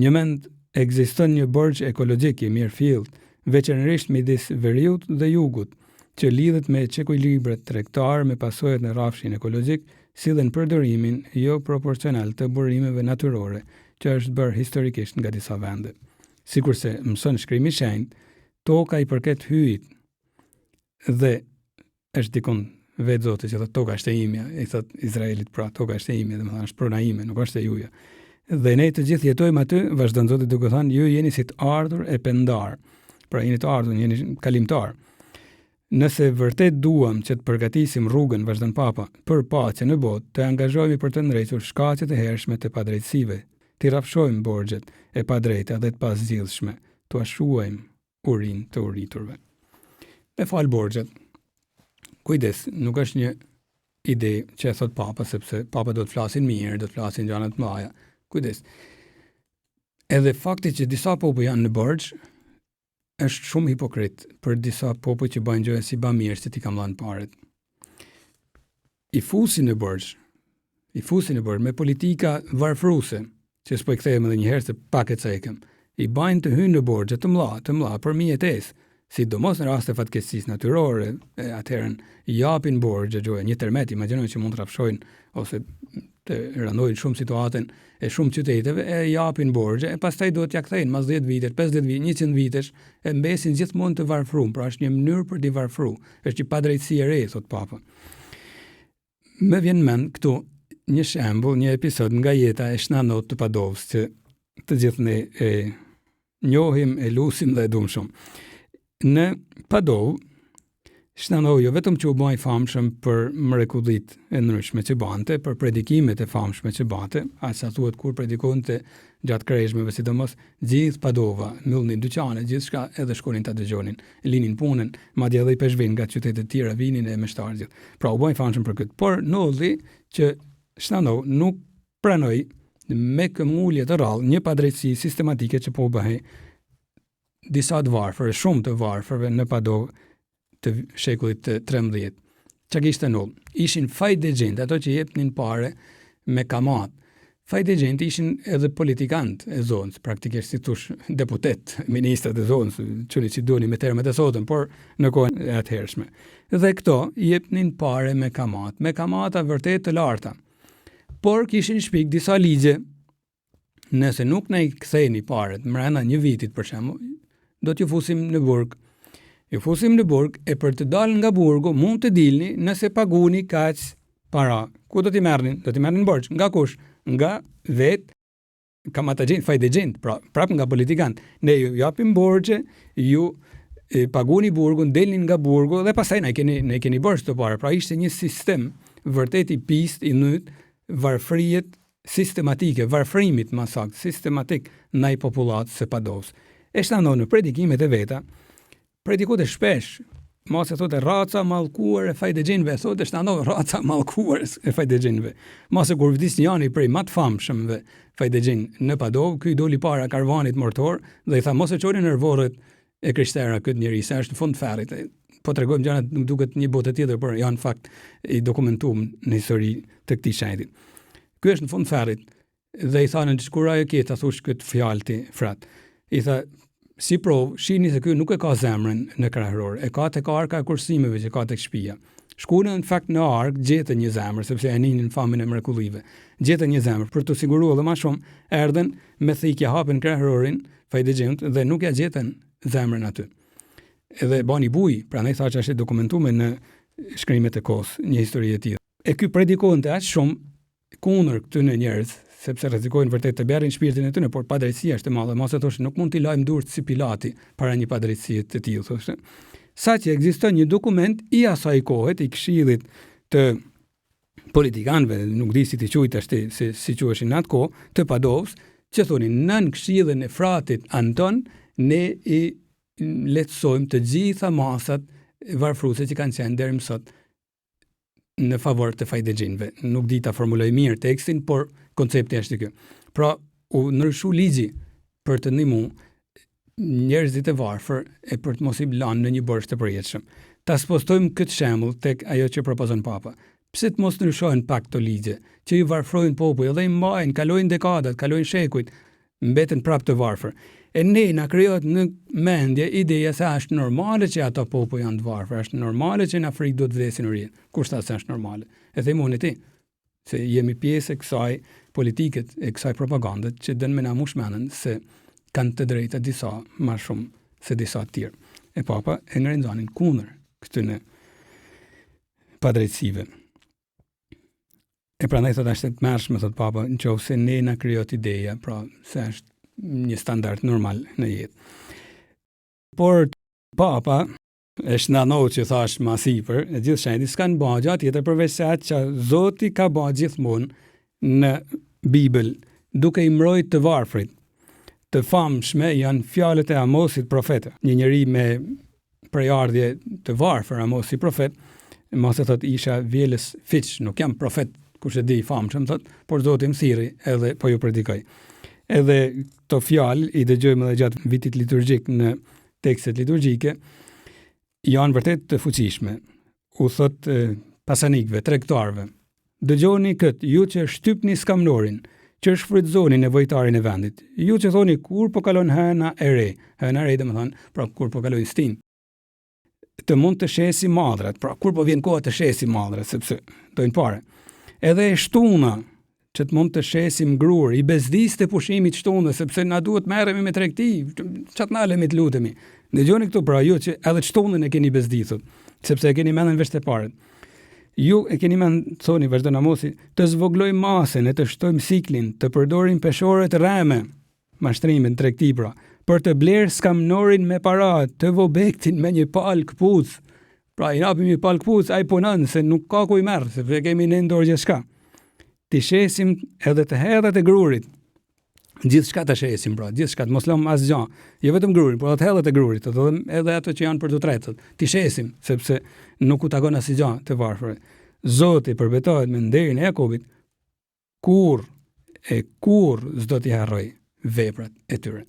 Një mend ekziston një borxh ekologjik i mirëfillt, veçanërisht midis veriut dhe jugut, që lidhet me çekuilibrat tregtar me pasojat në rrafshin ekologjik, si dhe në përdorimin jo proporcional të burimeve natyrore, që është bërë historikisht nga disa vende. Sikurse mëson shkrimi i shenjtë, toka i përket hyjit dhe është dikon vetë Zoti që thotë toka është e imja, i thot Izraelit, pra toka është e imja, domethënë është prona ime, nuk është e juaja. Dhe ne të gjithë jetojmë aty, vazhdon Zoti duke thënë, ju jeni si të ardhur e pendar. Pra jeni të ardhur, jeni kalimtar. Nëse vërtet duam që të përgatisim rrugën, vazhdon Papa, për paqe në botë, të angazhohemi për të ndrejtur shkaqet e hershme të padrejtësive, të rrafshojmë borxhet e padrejta dhe të pazgjidhshme, të ashuajmë urinë të uriturve. Me fal borxhet. Kujdes, nuk është një ide që e thot Papa, sepse Papa do të flasin mirë, do të flasin gjëra të mëdha. Kujdes. Edhe fakti që disa popull janë në borxh është shumë hipokrit për disa popull që bajnë gjëra si bamirë që ti kam lanë paret. I fusin në bërgjë me politika varfruse, që s'po i kthejmë edhe njëherë se pak e cekëm, i bajnë të hynë në borxhe të mëdha për mjetesë, sidomos në raste fatkeqësisë natyrore, atëherën i japin borxhe një tërmet, imagjinojmë që mund të rrafshojnë ose të rëndojnë shumë situatën e shumë qyteteve, e japin borxhe, e pastaj duhet t'ja kthejnë mas 10 vitesh, 50 vitesh, 100 vitesh, e mbesin gjithmonë të varfruar, pra është një mënyrë për t'i varfruar, është një padrejtësi e re, thot Papa. Më vjen mend këtu një shembull, një episod nga jeta e Shnanot të Padovës, që të gjithë ne e njohim, e lusim dhe e duam shumë. Në Padovë, Shnanot jo vetëm që u bë i famshëm për mrekullitë e ndryshme që bante, për predikimet e famshme që bante, aq sa thuhet kur predikonte gjatë kreshmeve, sidomos gjithë Padova, mbyllnin dyqane, gjithçka, edhe shkonin ta dëgjonin, linin punën, madje edhe i peshvin nga qytetet e tjera vinin e meshtarë gjithë. Pra u bë i famshëm për këtë. Por nolli që Shnanot nuk pranoi me këmbgulje të rrallë një padrejtësi sistematike që po bëhej disa të varfër, shumë të varfërve në Padovë të shekullit të 13. Çka kishte ndoll? Ishin fajdegjent, ato që jepnin pare me kamat. Fajdegjent ishin edhe politikantë e zonës, praktikisht si tush deputet, ministrat e zonës, çuni që doni me termet e sotëm, por në kohën e atëhershme. Dhe këto jepnin pare me kamata vërtet të larta. Por kishin shpik disa ligje, nëse nuk ne i ktheni paret mrena një vitit për shembull, do t'ju fusim në burg. Ju fusim në burg, e për të dalë nga burgu mund të dilni nëse paguni kaq para. Ku do t'i merrnin? Do t'i merrnin borxh. Nga kush? Nga kamatagjent, fajdegjent, pra prap nga politikant. Ne ju japim borxhe, ju paguni burgun, delni nga burgu dhe pastaj ne keni borxh të parë. Pra ishte një sistem vërtet i pist, i nyt, varfëriet sistematike, varfërimit më saktë, sistematik ndaj popullatës së Padovës. E Shnanot në predikimet e veta, predikote shpesh, mos e thotë raca mallkuar e fajdegjinëve, thotë Shnanot raca mallkuar e fajdegjinëve. Mos e kur vdis njëri prej më të famshëmve fajdegjin në Padovë, ky doli para karvanit mortor dhe i tha mos e çoni në rvorret e krishterë këtë njerëz, sa është në fund ferrit. Po tregojmë gjërat nuk duket një botë tjetër, por janë fakt i dokumentuar në histori të këtij shajti. Ky është në fund ferrit dhe i tha në çkura e ke ta thosh këtë fjalë ti frat. I tha si provë, shihni se ky nuk e ka zemrën në krahëror, e ka tek arka e kursimeve që ka tek shtëpia. Shkuan në fakt në ark, gjetën një zemër sepse e ninin famën e mrekullive. Gjetën një zemër për të siguruar edhe më shumë, erdhën me thikje hapën krahërorin fajdegjent dhe nuk ja gjetën zemrën aty. Edhe bani buj, prandaj thashë është dokumentuar në shkrimet e kohës, një histori e tillë. E ky predikonte aq shumë kundër këtyre njerëz, sepse rrezikojnë vërtet të bjerrin shpirtin e tyre, por padrejtësia është e madhe. Mos e thosh, nuk mund t'i lajm durrët si Pilati para një padrejtësie të tillë, thoshte. Saqë ekziston një dokument i asaj kohe i këshillit të politikanëve, nuk di si t'i quajtash ti, si quheshin atë kohë, të Padovës, që thonin nën këshillin e fratit Anton, ne i lehtësojmë të gjitha masat varfruese që kanë qenë deri më sot në favor të fajdegjinëve. Nuk di ta formuloj mirë tekstin, por koncepti është ky. Pra, u ndryshu ligji për të ndihmuar njerëzit e varfër e për të mos i lanë në një borxh të përjetshëm. Ta spostojmë këtë shembull tek ajo që propozon Papa. Pse të mos ndryshojnë pak këto ligje, që i varfrojnë popull dhe i mbajnë, kalojnë dekadat, kalojnë shekujt, mbeten prapë të varfër. E ne na krijohet në mendje ideja se është normale që ato popull janë të varfër, është normale që në Afrikë duhet vdesin urin. Kush tha se është normale? E themoni ti, se jemi pjesë e kësaj politiket, e kësaj propagandet që dënë me na mushmenën se kanë të drejta disa më shumë se disa të tjerë. E Papa e ngrenzanin kundër këtyre padrejtësive. E prandaj thotë është të mërshme, thotë Papa, nëse ne na krijohet ideja, pra se është një standard normal në jetë. Por Papa e Shnanot që thash më sipër, e gjithë shenjtë s'kan bërë gjë tjetër përveç se atë që Zoti ka bërë gjithmonë në Bibël, duke i mbrojtur të varfrit. Të famshme janë fjalët e Amosit profet. Një njeri me prejardhje të varfër, Amosi profet, mos e thot isha vjelës fiq, nuk jam profet, kush e di famshëm thot, por Zoti më thirri edhe po ju predikoj. Edhe këto fjalë i dëgjojmë edhe gjatë vitit liturgjik në tekstet liturgjike janë vërtet të fuqishme. U thot pasanikëve, tregtarëve: dëgjoni këtë, ju që shtypni skamnorin, që shfrytëzoni nevojtarin e vendit. Ju që thoni kur po kalon hëna e re. Hëna e re domethënë, pra kur po kalojnë stin. Të mund të shesi madhrat, pra kur po vjen koha të shesi madhrat, sepse dojnë pare. Edhe e shtuna, që të mund të shesim grur, i bezdis të pushimit shtunës, sepse na duhet merremi me tregti, çat na lemi të lutemi. Dëgjoni këtu, pra ju që edhe shtunën e keni bezdisur, sepse e keni mendën veç të parët. Ju e keni mend, thoni vazhdon Amosi, të zvoglojmë masën, e të shtojmë siklin, të përdorim peshore të rreme, mashtrimin tregti pra, për të blerë skamnorin me para, të vobektin me një palë këpuc. Pra i napim një palë këpuc, ai punon se nuk ka ku i merr, sepse kemi në dorë gjithçka. Ti shesim edhe të hedhat e grurit. Gjithçka ta shesim pra, gjithçka, mos lëm asgjë. Jo vetëm grurin, por edhe hedhat e grurit, edhe ato që janë për të tretët. Ti shesim, sepse nuk u takon asgjë të varfër. Zoti përbetohet me nderin e Jakobit, kur s'do t'i harroj veprat e tyre.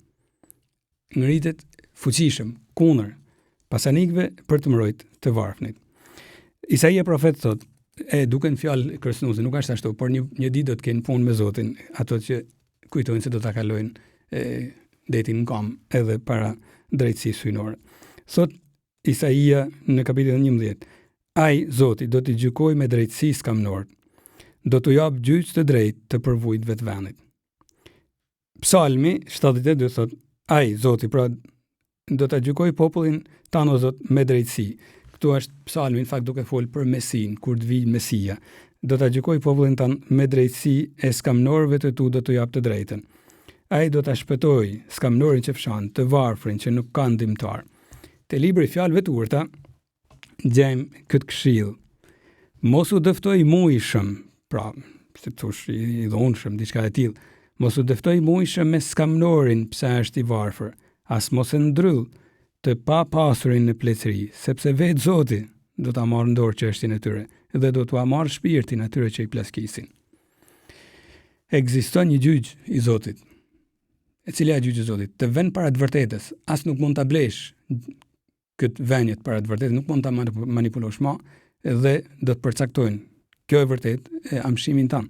Ngritet fuqishëm kundër pasanikëve për të mbrojtë të varfënit. Isaia profet thot, duken fjalë kërcënuese, nuk është ashtu, por një ditë do të kenë punë me Zotin, ato që kujtojnë se do ta kalojnë detin në kam edhe para drejtësisë hyjnore. Thot Isaia në kapitullin 11: ai Zoti do t'i gjykojë me drejtësi skamnorët, do t'u jap gjyq të drejtë të përvujtëve të vendit. Psalmi 72 thot: ai Zoti pra do ta gjykojë popullin tanë o Zot me drejtësi. Këtu është psalmi në fakt duke folë për Mesin, kur të vijë Mesia. Do ta gjykojë popullin tanë me drejtësi, e skamnorëve të tu do t'u jap të drejtën. Ai do ta shpëtojë skamnorin që fshan, të varfrin që nuk kanë ndihmtar. Te libri Fjalëve të Urta gjejmë këtë këshill: mos u dëftoj mujshëm, pra si thosh i dhunshëm, diçka e tillë. Mos u dëftoj mujshëm me skamnorin pse është i varfër, as mos e ndryll të pa pasurin në plecëri, sepse vetë Zoti do ta marrë në dorë çështjen e tyre dhe do t'ua marrë shpirtin atyre që i plaskisin. Ekziston një gjyq i Zotit. E cila është gjyqi i Zotit? Të vend para të vërtetës, as nuk mund ta blesh këtë vënjet para të vërtetës, nuk mund ta manipulosh më dhe do të përcaktojnë kjo e vërtet e amshimin tanë.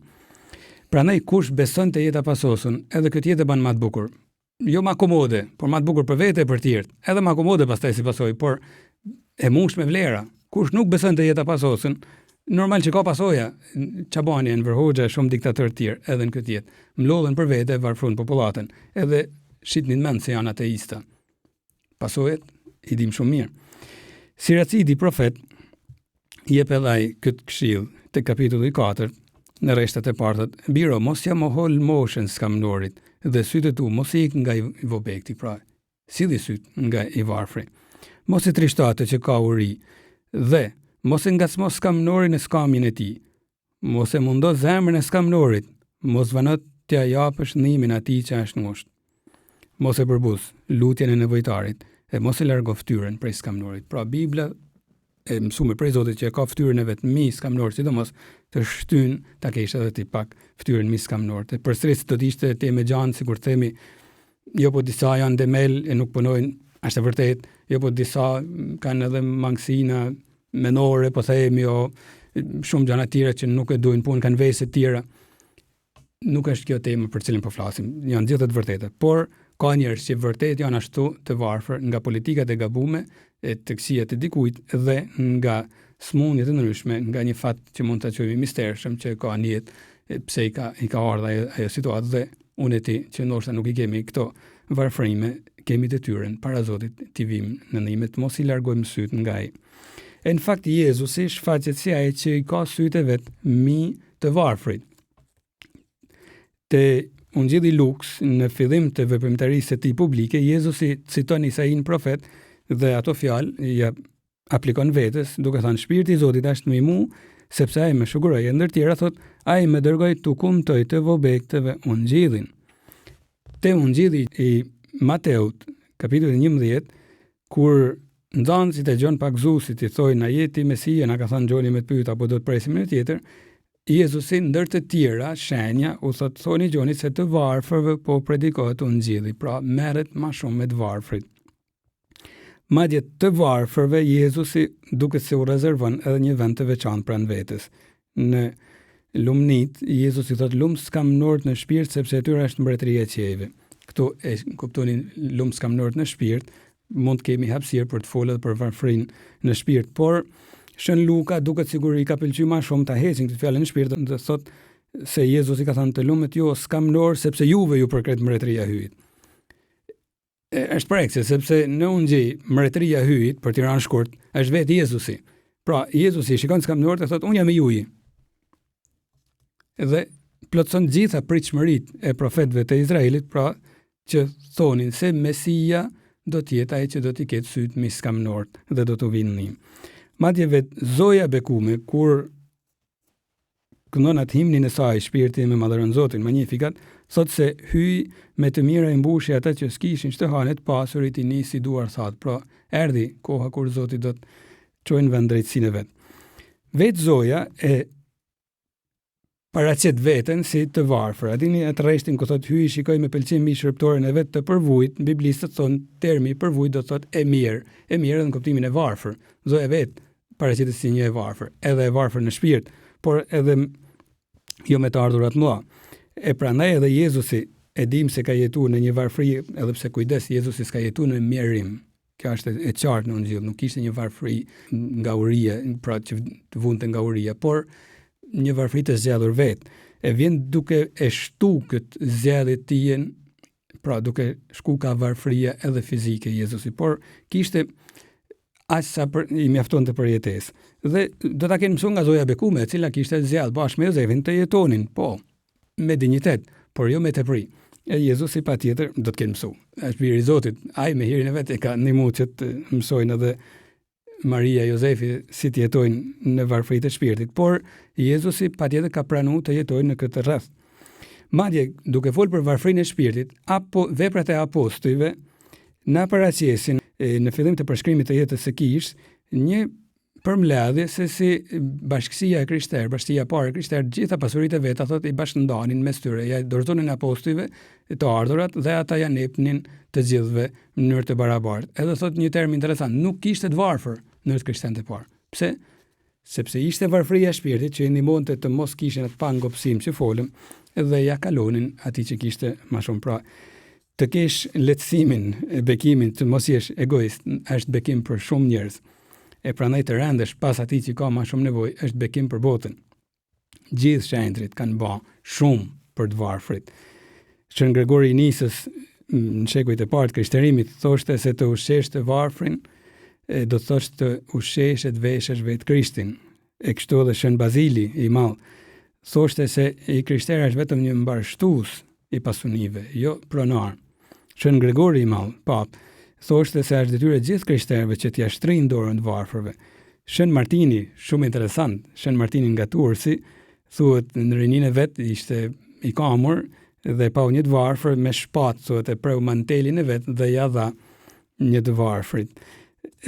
Prandaj kush beson te jeta pasosur, edhe këtë jetë ban më të bukur. Jo më komode, por më të bukur për vete e për tjerë. Edhe më komode pastaj si pasojë, por e mbush me vlera. Kush nuk beson te jeta pasosur, normal që ka pasoja. Çabani, Enver Hoxha, shumë diktatorë të tjerë edhe në këtë jetë. Mlodhen për vete, varfrun popullatën, edhe shitnin mend se janë ateista. Pasojat i dim shumë mirë. Siracidi profet jep edhe ai këtë këshill te kapitulli 4 në rreshtat e parë: biro mos ja mohol moshën skamnorit dhe sytë tu mos i ik nga i vobekti, pra silli syt nga i varfri. Mos i trishto atë që ka uri dhe mos e ngacmo skamnorin në skamjen e tij. Mos e mundo zemrën e skamnorit, mos vanot t'ia japësh ndihmën atij që është ngushtë. Mos e përbuz lutjen e nevojtarit e mos e largo fytyrën prej skamnorit. Pra Bibla e mësuar prej Zotit që ka fytyrën e vet mi skamnor, sidomos të shtyn ta kesh edhe ti pak fytyrën mi skamnor. Të përsëris do të ishte te me gjanë, sikur themi, jo po disa janë demel e nuk punojnë, është e vërtet, jo po disa kanë edhe mangësina menore, po themi, jo shumë gjëra të tjera që nuk e duajnë punë, kanë vese të tjera. Nuk është kjo tema për cilën po flasim, janë gjithë të vërteta, por ka njerëz që vërtet janë ashtu të varfër nga politikat e gabume e të këqija të dikujt dhe nga smundje të ndryshme, nga një fat që mund ta quajmë mistershëm që ka në jetë, pse i ka ardhur ajo situatë dhe unë e ti që ndoshta nuk i kemi këto varfërime, kemi detyrën para Zotit t'i vim në ndihmë të mos i largojmë syt nga ai. E në fakt Jezusi shfaqet si ai që i ka sytë vet mi të varfrit. Te Ungjilli Luks, në fillim të veprimtarisë së tij publike, Jezusi citon Isaiin profet dhe ato fjalë ja aplikon vetes, duke thënë: Shpirti i Zotit është mbi mua, sepse ai më shuguroi, e ndër tjera thot, ai më dërgoi tu kumtoj të vobektëve ungjillin. Te Ungjilli i Mateut, kapitulli 11, kur nxënësit e Gjon Pagzusit i thojnë: "A je ti Mesia?" Na ka thënë Gjoni me të pyet, apo do të presim një tjetër? Jezusi ndër të tjera shenja u thoni Gjonit se të varfërve po predikohet ungjilli, pra merret më shumë me të varfrit. Madje të varfërve Jezusi duket se u rezervon edhe një vend të veçantë pranë vetes. Në lumnit, Jezusi thotë lumë s'kam nort në shpirt sepse atyra është mbretëria e qiejve. Këtu e kuptonin lumë s'kam nort në shpirt, mund të kemi hapësirë për të folur për varfrinë në shpirt, por Shën Luka duket sigur i ka pëlqyer më shumë ta heqin këtë fjalë në shpirt, do thotë se Jezusi ka thënë të lumët jo s'kam nort sepse juve ju përket mbretëria hyjit. Është prekse, sepse në ungjej mbretëria hyjit për Tiranë shkurt është vetë Jezusi. Pra, Jezusi shikon s'kam nort e thotë unë jam i juaj. Dhe plotson gjitha pritshmëritë e profetëve të Izraelit, pra që thonin se Mesia do të jetë ai që do t'i ketë syt mi s'kam nort dhe do të vinë një. Madje vetë Zoja Bekume, kur këndon atë himnin e saj, shpirti me madhëron Zotin, Magnificat, thot se hyj me të mira i mbushi ata që s'kishin ç'të hanë të pasurit i nisi duar thatë. Pra, erdhi koha kur Zoti do të çojnë vend drejtsinë e vet. Vetë Zoja e paraqet veten si të varfër. A dini atë rreshtin ku thot hyj shikoj me pëlqim mi shërptoren e vet të përvujt, biblistët thon termi përvujt do thot e mirë në kuptimin e varfër. Zoja vet paraqetet si një e varfër, edhe e varfër në shpirt, por edhe jo me të ardhurat mëdha. E prandaj edhe Jezusi e dim se ka jetuar në një varfëri, edhe pse kujdes Jezusi s'ka jetuar në mjerim. Kjo është e qartë në Ungjil, nuk ishte një varfëri nga uria, pra që të vunte nga uria, por një varfëri të zgjedhur vetë. E vjen duke e shtu këtë zgjedhje tij, pra duke shku ka varfëria edhe fizike Jezusi, por kishte aq sa i mjaftonte për jetesë. Dhe do ta kenë mësuar nga Zoja Bekume, e cila kishte zgjallë bashkë me Jozefin të jetonin, po, me dinjitet, por jo me tepri. E Jezusi patjetër do të kenë mësuar. Është biri i Zotit, ai me hirin e vet e ka ndihmuar që të mësojnë edhe Maria, Jozefi si të jetojnë në varfëritë e shpirtit, por Jezusi patjetër ka pranuar të jetojnë në këtë rreth. Madje duke folur për varfërinë e shpirtit, apo veprat e apostujve na paraqesin në fillim të përshkrimit të jetës së Kishit një përmbledhje se si bashkësia e krishterë, bashkia e parë e krishterë, gjitha pasuritë e veta thotë i bashkëndanin mes tyre, ja dorëzonin apostujve të ardhurat dhe ata ja nepnin të gjithëve në mënyrë të barabartë. Edhe thotë një term interesant, nuk kishte të varfër në krishterët e parë. Pse? Sepse ishte varfëria e shpirtit që i ndihmonte të mos kishin atë pangopsim që folëm dhe ja kalonin atij që kishte më shumë. Pra, të kesh lehtësimin e bekimin, të mos jesh egoist, është bekim për shumë njerëz. E prandaj të rendesh pas atij që ka më shumë nevojë, është bekim për botën. Gjithë shenjtrit kanë bërë shumë për të varfrit. Shën Gregori i Nisës në shekujt e parë të krishterimit thoshte se të ushqesh të varfrin, do të thosh të ushqesh e të veshesh vetë Krishtin. E kështu edhe Shën Bazili i Madh thoshte se i krishteri është vetëm një mbarshtues i pasunive, jo pronar. Shën Gregori i Madh, pap, thoshte se është detyrë e gjithë krishterëve që t'ia shtrinë dorën të varfërve. Shën Martini, shumë interesant, Shën Martini nga Tursi, thuhet në rininë e vet ishte i kamur dhe pa një të varfër me shpatë, thuhet e preu mantelin e vet dhe ja dha një të varfrit.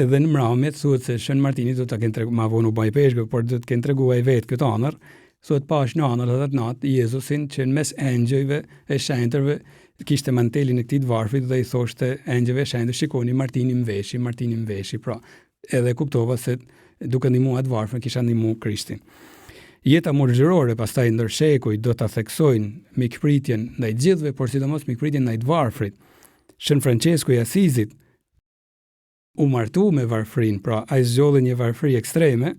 Edhe në mramjet thuhet se Shën Martini do ta kenë treguar, ma vonë u baj peshkë, por do të kenë treguar ai vet këtë anër. Thuhet pash në anër atë natë Jezusin që në mes engjëjve e shenjtërve kishte mantelin e këtij të varfrit dhe i thoshte engjëve shenjtë, shikoni Martinin veshi, pra edhe kuptova se duke ndihmuar atë varfër kisha ndihmuar Krishtin. Jeta morgjërore pastaj ndër shekuj do ta theksojnë mikpritjen ndaj gjithëve, por sidomos mikpritjen ndaj të varfrit. Shën Francesco i Asizit u martu me varfrin, pra ai zgjodhi një varfëri ekstreme,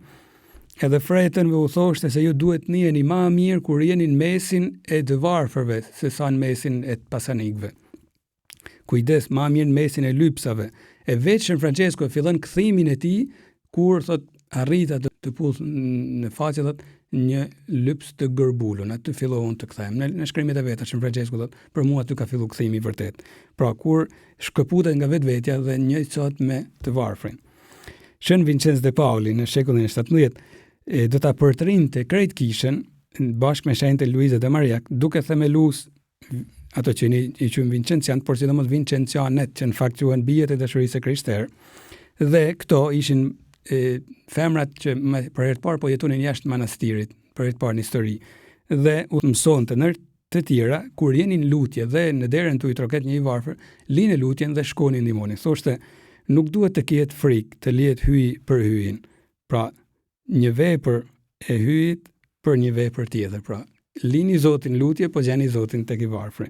edhe fretënve u thoshte se ju duhet njeni ma mirë kur jeni në mesin e të varfërve, se sa në mesin e të pasanikëve. Kujdes, ma mirë në mesin e lypsave. E vetë Shën Francesco fillon kthimin e tij kur thot arrita të puth në faqe thot një lyps të gërbulun, aty fillon të kthehem. Në shkrimet e veta Shën Francesco thot, për mua aty ka filluar kthimi i vërtet. Pra kur shkëputet nga vetvetja dhe një çot me të varfrin. Shën Vincenz de Pauli në shekullin e 17 do ta përtrinte krejt kishën bashkë me shenjtë Luiza de Mariak, duke themeluar ato që i quajmë Vincencian, por sidomos Vincencianet, që në fakt quhen bijet e dashurisë së krishterë. Dhe këto ishin femrat që për herë të parë po jetonin jashtë manastirit, për herë të parë në histori. Dhe u mësonte ndër të tjera kur jenin lutje dhe në derën tu i troket një i varfër, linë lutjen dhe shkonin ndihmonin. Thoshte Nuk duhet të ketë frikë të lihet hyj për hyjin. Pra, një vepër e hyjit për një vepër tjetër. Pra, lini Zotin lutje, po gjeni Zotin tek I varfri.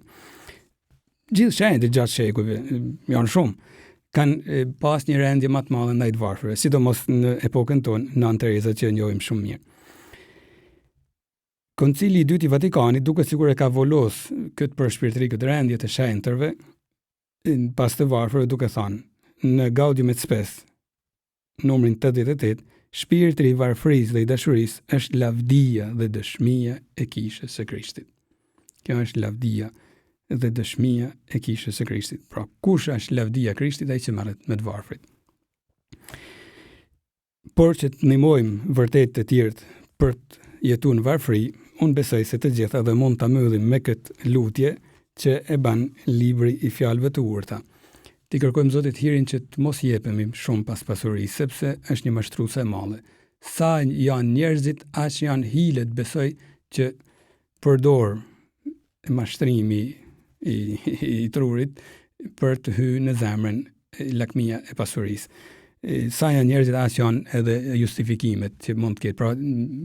Gjithë shenjtë gjatë shekujve, janë shumë, kanë pas një rendje më të madhe ndaj të varfërve, sidomos në epokën tonë, në Tereza që njohim shumë mirë. Koncili I dytë I Vatikanit, duke sigur e ka volos këtë për shpirtëri, këtë rendje të shenjtërve, pas të varfërve duke thënë, në Gaudium et Spes, numrin 88, shpirtri I varfërisë dhe I dashurisë është lavdia dhe dëshmia e kishës së Krishtit. Kjo është lavdia dhe dëshmia e kishës së Krishtit. Pra, kush është lavdia e Krishtit, ai që merret me të varfrit. Por që të ndihmojmë vërtet të tjerët për të jetuar në varfëri, unë besoj se të gjitha dhe mund ta mbyllim me këtë lutje që e ban libri I fjalëve të urta. Ti kërkojmë Zotit hirin që të mos jepemi shumë pas pasurisë, sepse është një mashtruese e madhe. Sa janë njerëzit, aq janë hilet, besoj, që përdor mashtrimi I trurit për të hyrë në zemrën lakmia e pasurisë. Sa janë njerëzit, aq janë edhe justifikimet që mund të ketë. Pra,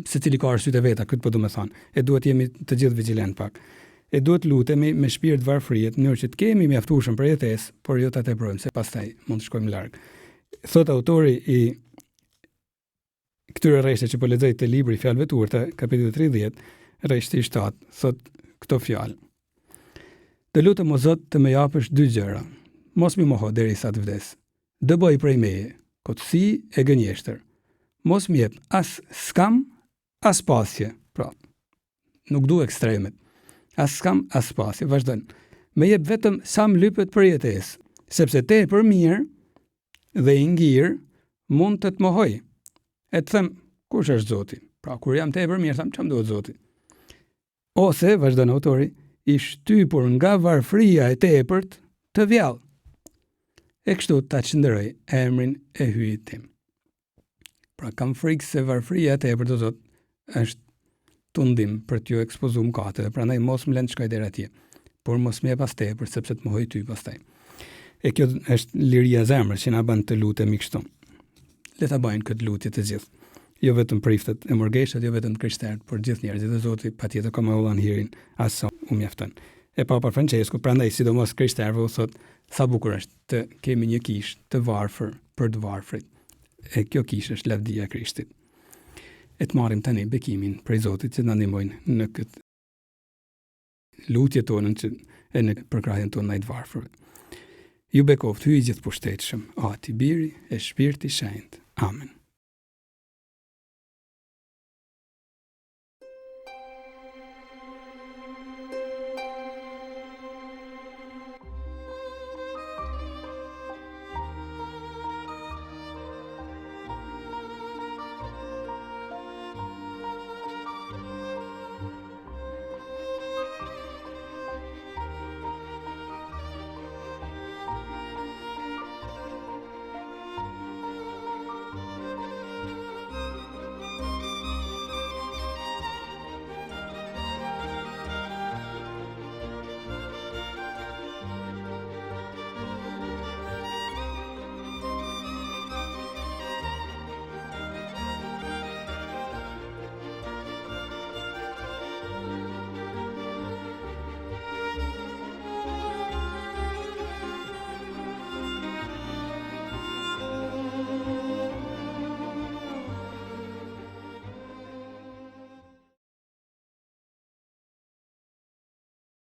secili ka arsyet e veta, këtë po do të thonë. E duhet jemi të gjithë vigjilent pak. E duhet lutemi me shpirt varfërie, në mënyrë që të kemi mjaftueshëm për jetesë, por jo ta teprojmë, se pastaj mund të shkojmë larg. Thot autori I këtyre rreshteve që po lexoj te libri I fjalëve të urta, kapitulli 30, rreshti 7, thot këto fjalë. Të lutem o Zot të më japësh dy gjëra. Mos më moho derisa të vdes. Dë bëj prej meje kotësi e gënjeshtër. Mos më jep as skam, as pasje. Pra, nuk du ekstremet. As skam, as pasje, vazhdon. Më jep vetëm sa më lypet për jetesë, sepse te për mirë dhe I ngirë mund të mohoj. E të them, kush është Zoti? Pra, kur jam te për mirë, them, çam duhet Zoti? Ose, vazhdon autori, I shtypur nga varfëria e tepërt të vjallë. E kështu ta çndëroj emrin e hyjit tim. Pra, kam frikë se varfëria e tepërt, o Zot, është tundim për t'ju ekspozuar mëkateve, prandaj mos më lënë të shkoj deri atje, por mos më jep pas tepër, sepse të mohoj ty pastaj. E kjo është liria e zemrës që na bën të lutemi kështu. Le ta bëjnë këtë lutje të gjithë. Jo vetëm priftet e morgeshët, jo vetëm krishterët, por gjithë njerëzit, dhe Zoti patjetër ka më ullan hirin as sa u mjafton. E Papa Francesku, prandaj sidomos krishterëve u thot, sa bukur është të kemi një kishë të varfër për të varfrit. E kjo kishë është lavdia e Krishtit. E të marrim tani bekimin prej Zotit që na ndihmojnë në këtë lutje tonën që e në përkrahjen tonë ndaj të varfërve. Ju bekoft hyj gjithë pushtetshëm, Ati, Biri e Shpirti Shenjtë. Amen.